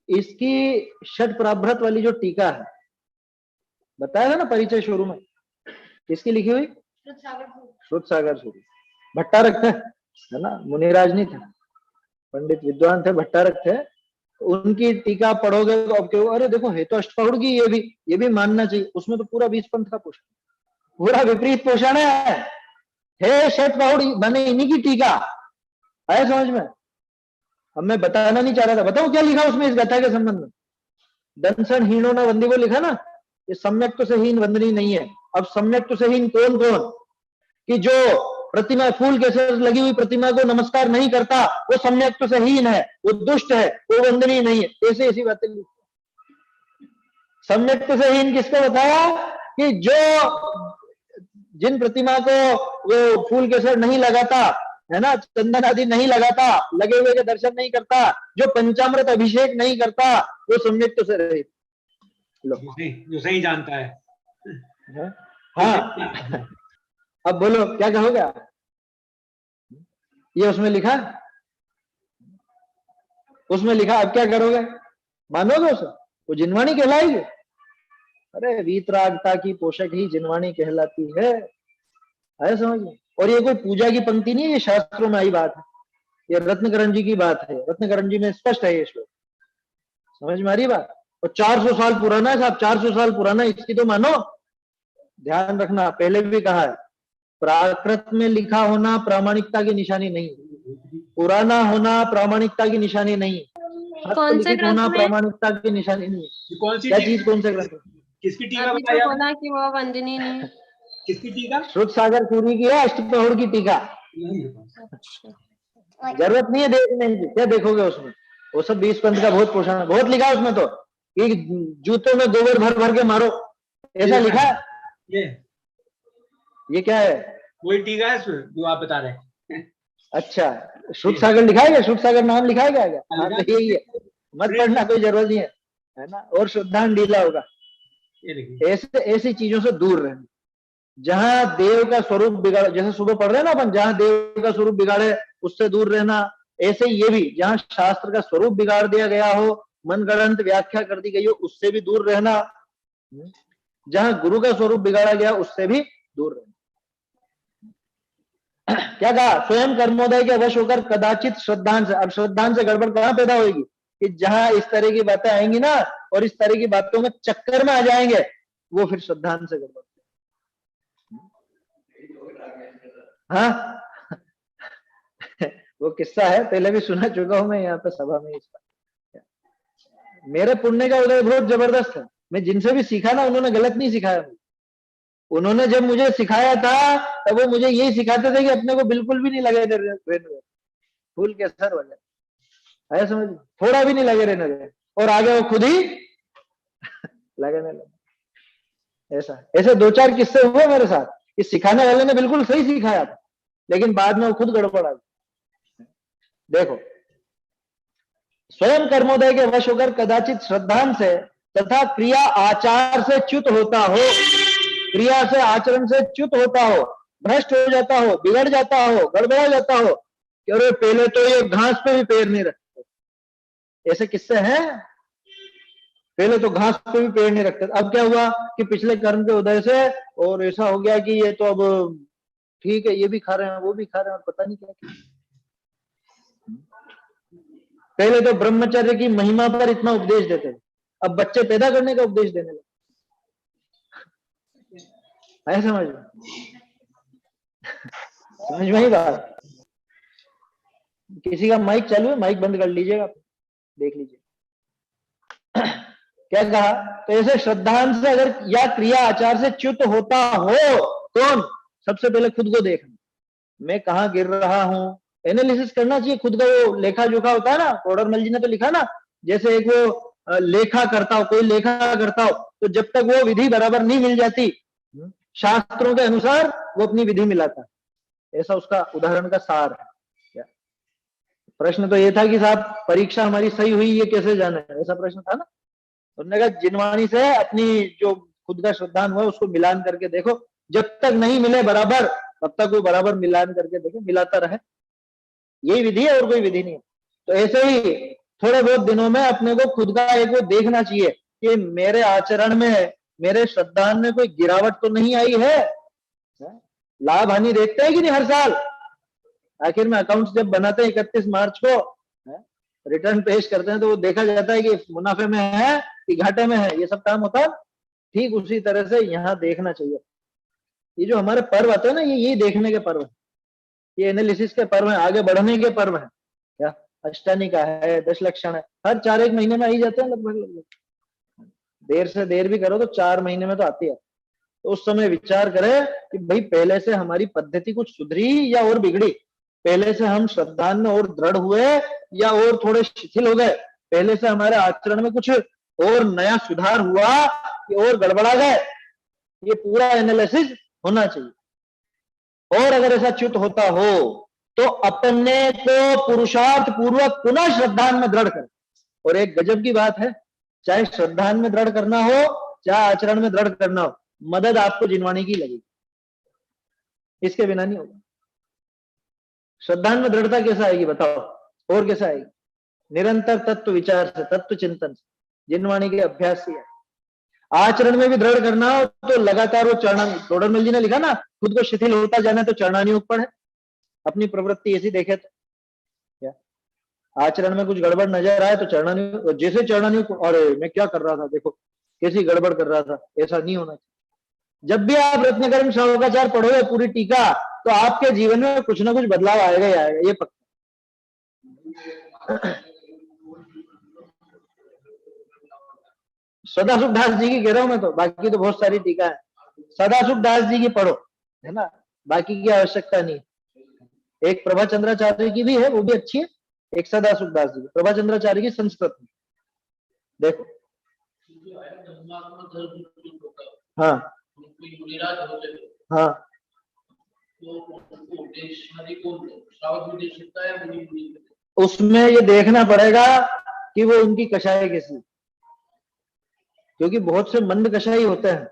इसकी षट प्राभृत वाली जो टीका है, बताया था ना परिचय शुरू में, किसकी लिखी हुई? श्रुत सागर सूरी। भट्टारक थे, है ना, मुनिराज नहीं था, पंडित विद्वान थे, भट्टारक थे। उनकी टीका पढ़ोगे तो अब क्यों, अरे देखो है तो अष्टपहुड़ की, ये भी मानना चाहिए। उसमें तो पूरा 20 पंथ का पोषण, पूरा विपरीत पोषण है षटपहुड़ बने इन्हीं की टीका है, समझ में। अब मैं बताना नहीं चाह रहा था, बताऊं क्या लिखा उसमें इस गाथा के संबंध में। दंसन हीनो न वंदी को लिखा ना, ये सम्यक से हीन वंदनी नहीं है। अब सम्यक से हीन कौन कौन? कि जो प्रतिमा, फूल के लगी हुई प्रतिमा को नमस्कार नहीं करता, वो सम्यक से हीन है, वो दुष्ट है, वो वंदनीय नहीं है। ऐसे ऐसी बातें। सम्यक से हीन किसको बताया? कि जो जिन प्रतिमा को वो फूल के सर नहीं लगाता, है ना, चंदन आदि नहीं लगाता, लगे हुए के दर्शन नहीं करता, जो पंचामृत अभिषेक नहीं करता, वो सम्यक से रहित। जो सही जानता है। हाँ अब बोलो क्या कहोगे? ये उसमें लिखा, उसमें लिखा, अब क्या करोगे? मानोगे उसे? वो जिनवाणी कहलाएगी। अरे वीतरागता की पोषक ही जिनवाणी कहलाती है समझ में। और ये कोई पूजा की पंक्ति नहीं है, ये शास्त्रों में आई बात है, ये रत्नकरण जी की बात है। रत्नकरण जी में स्पष्ट है ये श्लोक, समझ में आ रही बात। और 400 साल पुराना है साहब, 400 साल पुराना, इसकी तो मानो। ध्यान रखना, पहले भी कहा है, प्राकृत में लिखा होना प्रामाणिकता की निशानी नहीं, पुराना होना प्रामाणिकता की निशानी नहीं, कौन से होना प्रामाणिकता की निशानी नहीं। कौन सी क्या चीज? कौन से ग्रंथ? किसकी टीका बताया? बोला कि वो वंदनीय नहीं है। किसकी टीका? श्रुत सागर सूरी की है, अष्टपहुड़ की टीका। जरूरत नहीं है देखने की, क्या देखोगे उसमें? वो सब 20 पंथ का बहुत पोषण है, बहुत लिखा है उसमें तो, कि जूतों में गोबर भर भर के मारो, ऐसा लिखा है। ये क्या है? वही टीका है जो आप बता रहे हैं। अच्छा, श्रुत सागर लिखा है, श्रुत सागर नाम लिखा है क्या? हाँ तो यही है, मत पढ़ना, कोई जरूरत नहीं है ना। और शुद्धांग ढीला होगा। ऐसे ऐसी चीजों से दूर रहना, जहां देव का स्वरूप बिगाड़े, जैसे सुबह पढ़ रहे हैं ना अपन, जहां देव का स्वरूप बिगाड़े उससे दूर रहना। ऐसे ये भी, जहां शास्त्र का स्वरूप बिगाड़ दिया गया हो, मनगढ़ंत व्याख्या कर दी गई हो, उससे भी दूर रहना। जहां गुरु का स्वरूप बिगाड़ा गया उससे भी दूर रहना। क्या कहा, स्वयं कर्मोदय के वश होकर कदाचित श्रद्धांत से, अब श्रद्धांत से गड़बड़ कहां पैदा होगी कि जहां इस तरह की बातें आएंगी ना और इस तरह की बातों में चक्कर में आ जाएंगे, वो फिर श्रद्धांत से गड़बड़। हाँ वो किस्सा है, पहले भी सुना चुका हूं मैं यहाँ पे सभा में। इसका मेरे पुण्य का उदय बहुत जबरदस्त है। मैं जिनसे भी सीखा ना, उन्होंने गलत नहीं सिखाया। उन्होंने जब मुझे सिखाया था तब वो मुझे यही सिखाते थे कि अपने को बिल्कुल भी नहीं लगे रहने, फूल के असर वाले, है समझ, थोड़ा भी नहीं लगे रहने दे, और आगे वो खुद ही लगने लगे। ऐसे दो चार किस्से हुए मेरे साथ कि सिखाने वाले ने बिल्कुल सही सिखाया था, लेकिन बाद में वो खुद गड़बड़ आ गई। देखो, स्वयं कर्मोदय के वश होकर कदाचित श्रद्धांत से तथा क्रिया आचार से च्युत होता हो, क्रिया से आचरण से च्युत होता हो, भ्रष्ट हो जाता हो, बिगड़ जाता हो, गड़बड़ा जाता हो कि अरे पहले तो ये घास पे भी पैर नहीं रखते, ऐसे किस्से हैं। पहले तो घास पे भी पैर नहीं रखते, अब क्या हुआ कि पिछले कर्म के उदय से और ऐसा हो गया कि ये तो अब ठीक है, ये भी खा रहे हैं, वो भी खा रहे हैं, और पता नहीं क्या। पहले तो ब्रह्मचर्य की महिमा पर इतना उपदेश देते थे, अब बच्चे पैदा करने का उपदेश देने लगे। समझ समझ में ही बात। किसी का माइक चालू है, माइक बंद कर लीजिएगा, देख लीजिए। क्या कहा, तो ऐसे श्रद्धांत से अगर या क्रिया आचार से च्युत होता हो, कौन, सबसे पहले खुद को देखना, मैं कहाँ गिर रहा हूं, एनालिसिस करना चाहिए खुद का। वो लेखा जोखा होता है ना, टोडरमल जी ने तो लिखा ना, जैसे एक वो लेखा करता हो, कोई लेखा करता हो, तो जब तक वो विधि बराबर नहीं मिल जाती शास्त्रों के अनुसार, वो अपनी विधि मिलाता, ऐसा उसका उदाहरण का सार है। प्रश्न तो ये था कि साहब परीक्षा हमारी सही हुई ये कैसे जाना है, ऐसा प्रश्न था ना। उन्होंने कहा जिनवाणी से अपनी जो खुद का श्रद्धान हुआ उसको मिलान करके देखो, जब तक नहीं मिले बराबर तब तक वो बराबर मिलान करके देखो, मिलाता रहे, यही विधि है और कोई विधि नहीं है। तो ऐसे ही थोड़े बहुत दिनों में अपने को खुद का एक वो देखना चाहिए कि मेरे आचरण में, मेरे श्रद्धान में कोई गिरावट तो नहीं आई है। लाभ हानि देखते हैं कि नहीं हर साल, आखिर में अकाउंट्स जब बनाते हैं 31 मार्च को रिटर्न पेश करते हैं, तो वो देखा जाता है कि मुनाफे में है कि घाटे में है, ये सब काम होता है। ठीक उसी तरह से यहाँ देखना चाहिए। ये जो हमारे पर्व आते हैं ना, ये देखने के पर्व है, ये एनालिसिस के पर्व है, आगे बढ़ने के पर्व है। क्या अष्टानी का है, 10 लक्षण है, हर 4-1 महीने में आ ही जाते हैं लगभग। देर से देर भी करो तो 4 महीने में तो आती है। तो उस समय विचार करें कि भाई पहले से हमारी पद्धति कुछ सुधरी या और बिगड़ी, पहले से हम श्रद्धान में और दृढ़ हुए या और थोड़े शिथिल हो गए, पहले से हमारे आचरण में कुछ और नया सुधार हुआ कि और गड़बड़ा गए, ये पूरा एनालिसिस होना चाहिए। और अगर ऐसा च्युत होता हो तो अपने को पुरुषार्थ पूर्वक पुनः श्रद्धान में दृढ़ कर। और एक गजब की बात है, चाहे श्रद्धान में दृढ़ करना हो चाहे आचरण में दृढ़ करना हो, मदद आपको जिनवानी की लगेगी, इसके बिना नहीं होगा। श्रद्धान में दृढ़ता कैसा आएगी बताओ, और कैसा आएगी, निरंतर तत्व विचार से, तत्व चिंतन से, जिनवाणी के अभ्यास से। आचरण में भी दृढ़ करना हो तो लगातार वो टोडरमल जी ने लिखा ना, खुद को शिथिल होता जाना तो चरणानुयोग पढ़े, अपनी प्रवृत्ति ऐसी देखे तो क्या आचरण में कुछ गड़बड़ नजर आए तो चरणानुयोग, जैसे चरणानुयोग, और मैं क्या कर रहा था, देखो कैसी गड़बड़ कर रहा था, ऐसा नहीं होना चाहिए। जब भी आप रत्नकर्म श्लोकाचार पढ़ोगे पूरी टीका, तो आपके जीवन में कुछ ना कुछ बदलाव आएगा ही आएगा, ये पक्का। सदासुख दास जी की कह रहा हूं मैं तो, बाकी तो बहुत सारी टीका है। सदासुख दास जी की पढ़ो, है ना, बाकी की आवश्यकता नहीं। एक प्रभाचंद्राचार्य की भी है, वो भी अच्छी है। एक सदासुख दास जी, प्रभाचंद्राचार्य की संस्कृत में देखो। हाँ हाँ, उसमें ये देखना पड़ेगा कि वो उनकी कषाय कैसी, क्योंकि बहुत से मंद कषाई होते हैं,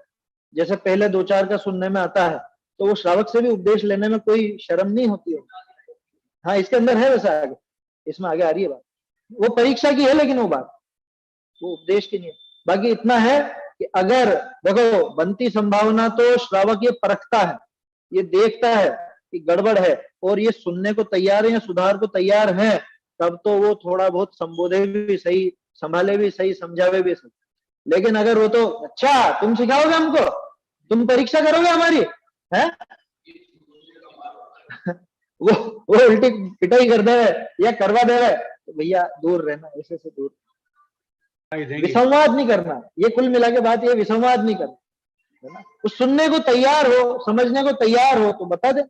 जैसे पहले 2-4 का सुनने में आता है, तो वो श्रावक से भी उपदेश लेने में कोई शर्म नहीं होती है। हाँ, इसके अंदर है वैसा, आगे इसमें आगे आ रही है बात, वो परीक्षा की है, लेकिन वो बात वो उपदेश की नहीं है। बाकी इतना है कि अगर देखो बनती संभावना तो श्रावक ये परखता है, ये देखता है कि गड़बड़ है और ये सुनने को तैयार है या सुधार को तैयार है, तब तो वो थोड़ा बहुत संबोधे भी सही, संभाले भी सही, समझावे भी सही। लेकिन अगर वो तो अच्छा तुम सिखाओगे हमको, तुम परीक्षा करोगे हमारी, है वो उल्टी पिटाई कर दे या करवा दे रहे, तो भैया दूर रहना, ऐसे से दूर। विसंवाद नहीं करना, ये कुल मिला के बात, ये विसंवाद नहीं करना, है ना। वो सुनने को तैयार हो, समझने को तैयार हो तो बता दे।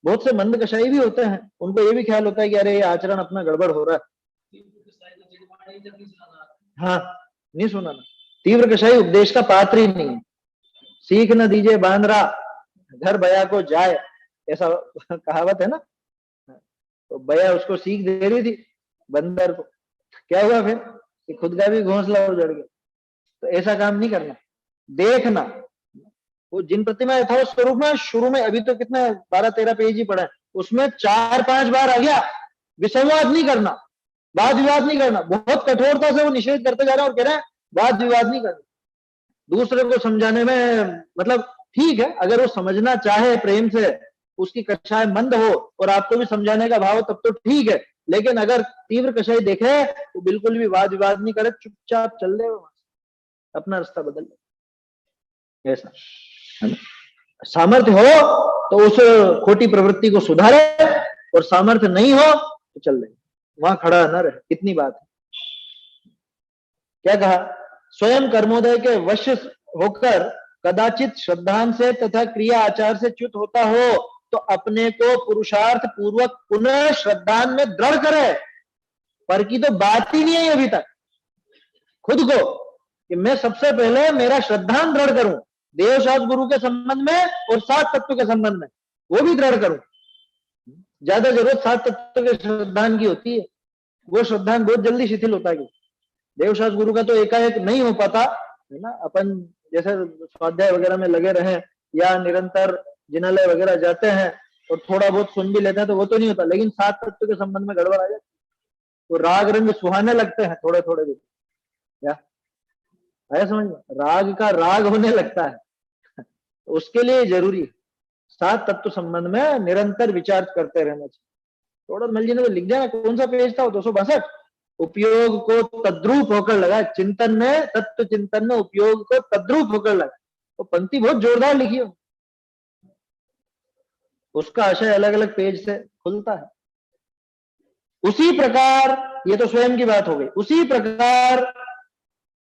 बहुत से मंद कषाई भी होते हैं, उनको ये भी ख्याल होता है कि अरे ये आचरण अपना गड़बड़ हो रहा है। हाँ, नहीं सुना ना। तीव्र कषाई उपदेश का पात्र ही नहीं है। सीख न दीजिए बांदरा, घर बया को जाए, ऐसा कहावत है ना। तो बया उसको सीख दे रही थी बंदर को, क्या हुआ फिर कि खुद का भी घोंसला उजड़ गया। तो ऐसा काम नहीं करना। देखना, वो जिन प्रतिमा यथावत स्वरूप में शुरू में अभी तो कितना 12-13 पेज ही पड़ा है, उसमें 4-5 बार आ गया। विसंवाद नहीं करना, वाद विवाद नहीं करना। बहुत कठोरता से वो निषेध करते जा रहे हैं और कह रहे हैं वाद विवाद नहीं करना। दूसरे को समझाने में मतलब ठीक है, अगर वो समझना चाहे प्रेम से, उसकी कक्षाएं मंद हो और आपको भी समझाने का भाव, तब तो ठीक है। लेकिन अगर तीव्र कषाई देखे तो बिल्कुल भी वाद विवाद नहीं करे, चुपचाप चल दे, अपना रास्ता बदल ले, ऐसा है ना। सामर्थ्य हो तो उस खोटी प्रवृत्ति को सुधारे, और सामर्थ्य नहीं हो तो चल दे, वहां खड़ा न रहे। कितनी बात है। क्या कहा, स्वयं कर्मोदय के वश होकर कदाचित श्रद्धान से तथा क्रिया आचार से च्युत होता हो तो अपने को पुरुषार्थ पूर्वक पुनः श्रद्धान में दृढ़ करे। पर की तो बात ही नहीं है अभी तक। खुद को कि मैं सबसे पहले मेरा श्रद्धान दृढ़ करूं, देवशास्त्र गुरु के संबंध में और 7 तत्व के संबंध में, वो भी दृढ़ करूं। ज्यादा जरूरत 7 तत्व के श्रद्धान की होती है, वो श्रद्धान बहुत जल्दी शिथिल होता है। देवशास्त्र गुरु का तो एकाएक नहीं हो पाता, है ना। अपन जैसे स्वाध्याय वगैरह में लगे रहे या निरंतर जिनालय वगैरह जाते हैं और थोड़ा बहुत सुन भी लेते हैं तो वो तो नहीं होता। लेकिन 7 तत्व के संबंध में गड़बड़ आ जाती, तो राग रंग सुहाने लगते हैं थोड़े थोड़े दिन, क्या आया समझ में, राग का राग होने लगता है। उसके लिए जरूरी 7 तत्व संबंध में निरंतर विचार करते रहना चाहिए। थोड़ा मल जी ने तो लिख दिया, कौन सा पेज था, 262। उपयोग को तद्रूप होकर लगा, चिंतन में, तत्व चिंतन में उपयोग को तद्रूप होकर लगा। तो पंक्ति बहुत जोरदार लिखी हो, उसका आशय अलग अलग पेज से खुलता है। उसी प्रकार, ये तो स्वयं की बात हो गई, उसी प्रकार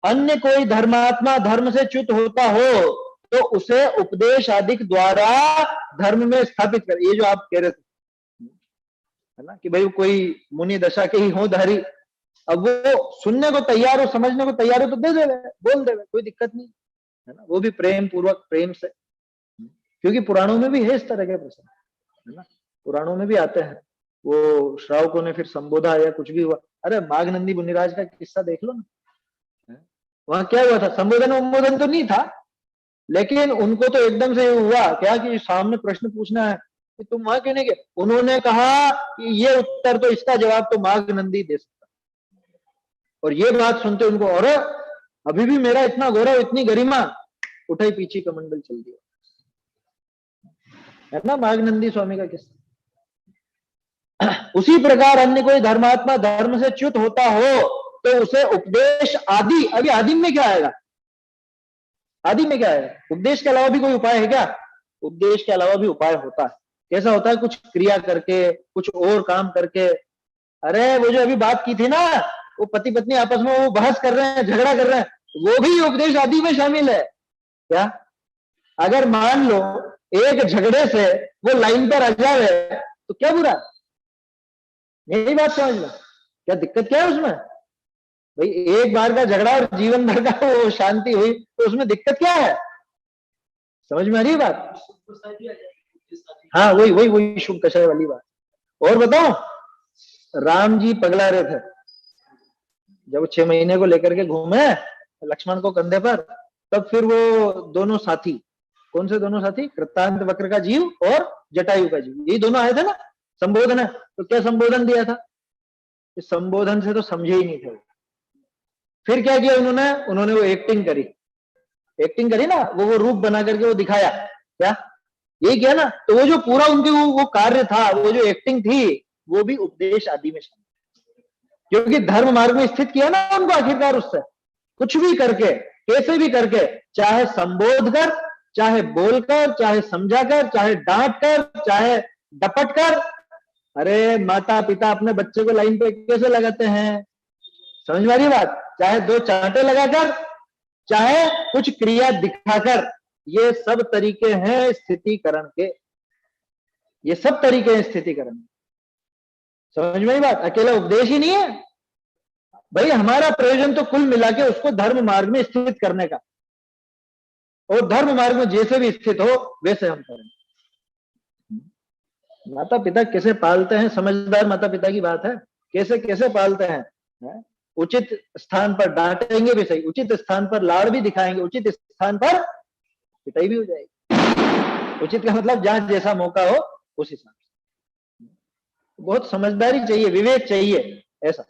अन्य कोई धर्मात्मा धर्म से च्युत होता हो तो उसे उपदेश आदि द्वारा धर्म में स्थापित कर। ये जो आप कह रहे थे, है ना, कि भाई कोई मुनि दशा के ही हो धारी, अब वो सुनने को तैयार हो, समझने को तैयार हो तो दे देवे, बोल देवे, कोई दिक्कत नहीं, है ना। वो भी प्रेम पूर्वक, प्रेम से, क्योंकि पुराणों में भी है इस तरह के प्रसंग, है ना। पुराणों में भी आते हैं, वो श्रावकों ने फिर संबोधा या कुछ भी हुआ। अरे माघनंदी मुनिराज का किस्सा देख लो ना, वहां क्या हुआ था, संबोधन उम्बोधन तो नहीं था, लेकिन उनको तो एकदम से हुआ क्या कि सामने प्रश्न पूछना है कि तुम वहां क्यों नहीं गए। उन्होंने कहा कि ये उत्तर तो, इसका जवाब तो माघनंदी दे सकता। और ये बात सुनते उनको, और अभी भी मेरा इतना गौरव, इतनी गरिमा, उठाई पीछे कमंडल चल दिया, है ना, माघनंदी स्वामी का किस्सा। उसी प्रकार अन्य कोई धर्मात्मा धर्म से च्युत होता हो तो उसे उपदेश आदि, अभी आदि में क्या आएगा, आदि में क्या है, उपदेश के अलावा भी कोई उपाय है क्या। उपदेश के अलावा भी उपाय होता है। कैसा होता है, कुछ क्रिया करके, कुछ और काम करके। अरे वो जो अभी बात की थी ना, वो पति पत्नी आपस में वो बहस कर रहे हैं, झगड़ा कर रहे हैं, वो भी उपदेश आदि में शामिल है क्या। अगर मान लो एक झगड़े से वो लाइन पर आ जाए तो क्या बुरा, यही बात समझ लो, क्या दिक्कत क्या है उसमें। भाई एक बार का झगड़ा और जीवन भर का वो शांति हुई तो उसमें दिक्कत क्या है, समझ में आ रही है बात। हाँ वही वही वही शुभ कषाय वाली बात। और बताओ, राम जी पगला रहे थे जब 6 महीने को लेकर के घूमे लक्ष्मण को कंधे पर, तब फिर वो दोनों साथी, कौन से दोनों साथी, कृतांत वक्र का जीव और जटायु का जीव, यही दोनों आए थे ना। संबोधन है तो क्या संबोधन दिया था, इस संबोधन से तो समझे ही नहीं थे। फिर क्या किया उन्होंने, उन्होंने वो एक्टिंग करी, एक्टिंग करी ना, वो रूप बना करके वो दिखाया क्या, यही किया ना। तो वो जो पूरा उनके वो कार्य था, वो जो एक्टिंग थी, वो भी उपदेश आदि में शामिल, क्योंकि धर्म मार्ग में स्थित किया ना उनको आखिरकार। उससे कुछ भी करके, कैसे भी करके, चाहे संबोध कर, चाहे बोलकर, चाहे समझाकर, चाहे डांट कर, चाहे डपट कर। अरे माता पिता अपने बच्चे को लाइन पे कैसे लगाते हैं, समझ में आ रही बात? चाहे दो चांटे लगाकर, चाहे कुछ क्रिया दिखाकर, ये सब तरीके हैं स्थितिकरण के, ये सब तरीके हैं स्थितिकरण। समझ में आई बात? अकेला उपदेश ही नहीं है भाई, हमारा प्रयोजन तो कुल मिला के उसको धर्म मार्ग में स्थित करने का, और धर्म मार्ग में जैसे भी स्थित हो वैसे हम करें। माता पिता कैसे पालते हैं, समझदार माता पिता की बात है, कैसे कैसे पालते हैं, है? उचित स्थान पर डांटेंगे भी सही, उचित स्थान पर लाड़ भी दिखाएंगे, उचित स्थान पर पिटाई भी हो जाएगी। उचित का मतलब जहां जैसा मौका हो उस हिसाब से। बहुत समझदारी चाहिए, विवेक चाहिए, ऐसा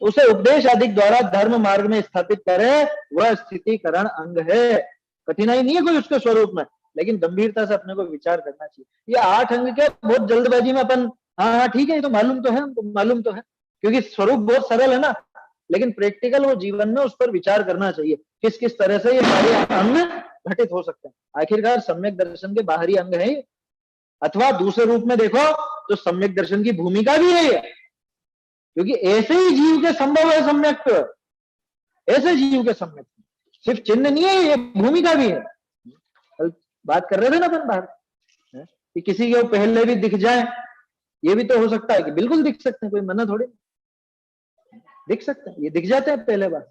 उसे उपदेश आदि द्वारा धर्म मार्ग में स्थापित करे, वह स्थितिकरण अंग है। कठिनाई नहीं है कोई उसके स्वरूप में, लेकिन गंभीरता से अपने को विचार करना चाहिए। ये 8 अंग के बहुत जल्दबाजी में अपन हाँ ठीक है, ये तो मालूम तो है, हमको मालूम तो है, क्योंकि स्वरूप बहुत सरल है ना, लेकिन प्रैक्टिकल वो जीवन में उस पर विचार करना चाहिए, किस किस तरह से ये सारे अंग घटित हो सकते हैं। आखिरकार सम्यक दर्शन के बाहरी अंग है, अथवा दूसरे रूप में देखो तो सम्यक दर्शन की भूमिका भी है, क्योंकि ऐसे ही जीव के संभव है सम्यक, ऐसे जीव के सम्यक, सिर्फ चिन्ह नहीं है, ये भूमिका भी है। कल बात कर रहे थे ना अपन बाहर कि किसी के पहले भी दिख जाए, ये भी तो हो सकता है कि बिल्कुल दिख सकते हैं, कोई मना थोड़ी, दिख सकते हैं, ये दिख जाते हैं पहले बार,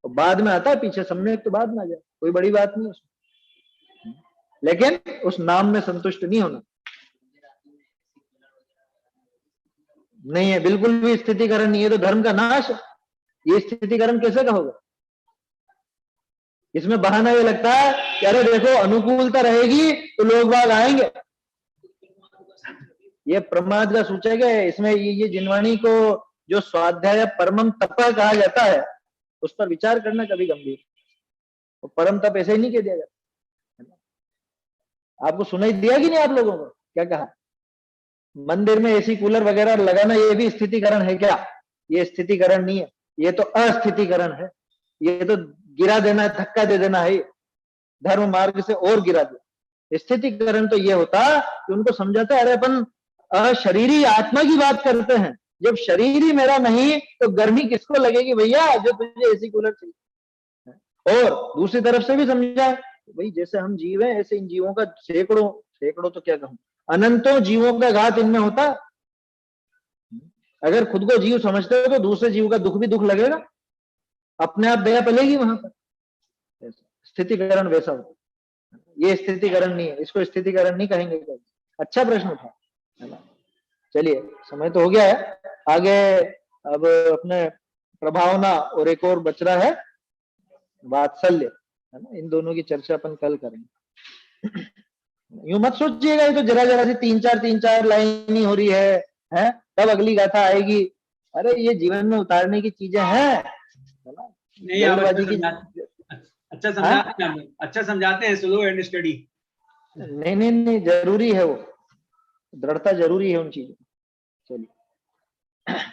और बाद में आता है पीछे सम्यक, तो बाद में आ जाए, कोई बड़ी बात नहीं उसमें, लेकिन उस नाम में संतुष्ट नहीं होना। नहीं है, बिल्कुल भी स्थितिकरण नहीं है, तो धर्म का नाश। ये स्थितिकरण कैसे कहोगे? इसमें बहाना ये लगता है कि अरे देखो अनुकूलता रहेगी तो लोग बाग आएंगे, ये प्रमाद का सूचक है। इसमें ये जिनवाणी को जो स्वाध्याय परमम तप कहा जाता है, उस पर विचार करना कभी गंभीर। तो परम तप ऐसे ही नहीं कह दिया जाता। आपको सुनाई दिया कि नहीं आप लोगों को क्या कहा? मंदिर में एसी कूलर वगैरह लगाना ये भी स्थितिकरण है क्या? ये स्थितिकरण नहीं है, ये तो अस्थितिकरण है, ये तो गिरा देना, धक्का दे देना है, धर्म मार्ग से और गिरा दिया। स्थितिकरण तो ये होता कि उनको समझाते अरे अपन शरीरी आत्मा की बात करते हैं, जब शरीर ही मेरा नहीं तो गर्मी किसको लगेगी भैया, जो तुझे एसी कूलर चाहिए। और दूसरी तरफ से भी समझा भाई जैसे हम जीव हैं ऐसे इन जीवों का सैकड़ों सैकड़ों तो क्या कहूं, अनंतों जीवों का घात इनमें होता। अगर खुद को जीव समझते हो तो दूसरे जीव का दुख भी दुख लगेगा, अपने आप दया पलेगी वहां पर। स्थितिकरण वैसा होता, ये स्थितिकरण नहीं है, इसको स्थितिकरण नहीं कहेंगे। अच्छा प्रश्न उठा, है ना। चलिए समय तो हो गया है, आगे अब अपने प्रभावना और एक और बच रहा है वात्सल्य, है ना। इन दोनों की चर्चा अपन कल करेंगे। यूं मत सोचिएगा ये तो जरा जरा सी तीन चार लाइन ही हो रही है तब अगली गाथा आएगी। अरे ये जीवन में उतारने की चीजें हैं, है ना। नहीं अच्छा समझाते हैं, अच्छा समझाते हैं, स्लो एंड स्टडी। नहीं जरूरी है, वो दृढ़ता जरूरी है उन चीजों। चलिए,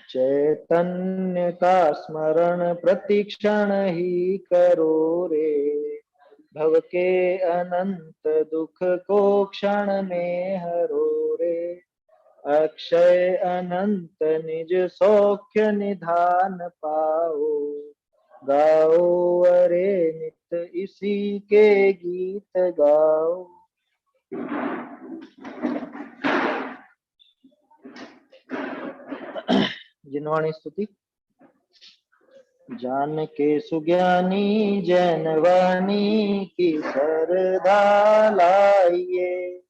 चैतन्य का स्मरण प्रतिक्षण ही करो रे, भव के अनंत दुख को क्षण में हरो रे, अक्षय अनंत निज सौख्य निधान पाओ, गाओ अरे नित इसी के गीत गाओ। जिनवाणी स्तुति। जान के सुज्ञानी जैनवाणी की सरधा लाइए,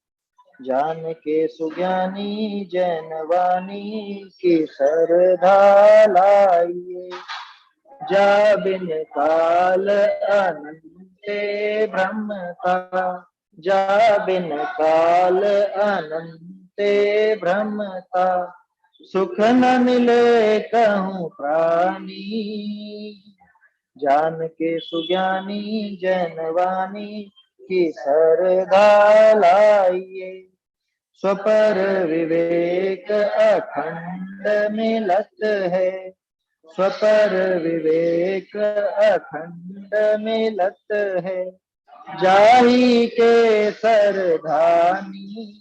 जान के सुज्ञानी जैनवाणी की सरधा लाइए, जा बिन काल अनंते ब्रह्म का, जा बिन काल अनंते ब्रह्म का, सुख न मिले कहूँ प्राणी, जान के सुज्ञानी जैनवाणी की सरधा लाइए। स्वपर विवेक अखंड मिलत है, स्वपर विवेक अखंड मिलत है। जाही के सरधानी,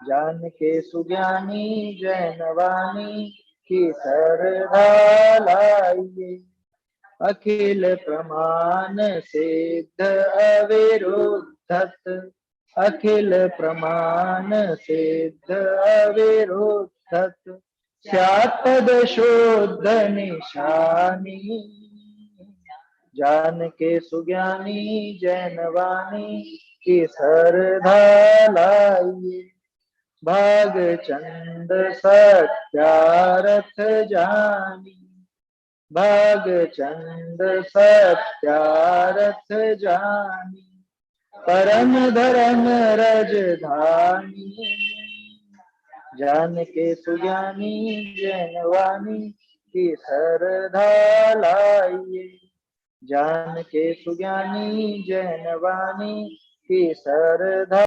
जान के सुज्ञानी जैनवानी की सरधा लाइए। अखिल प्रमाण सिद्ध अविरुद्धत, अखिल प्रमाण सिद्ध अविरुद्धत। स्यात् पद शुद्ध निशानी, जान के सुज्ञानी जैनवाणी की सरधा लाइए। भाग चंद सत्यारथ जानी, भाग चंद सत्यारथ जानी। परम धर्म रजधानी, जान के सुज्ञानी जैनवाणी की सरधा लाइए। जान के सुज्ञानी जैनवाणी की सरधा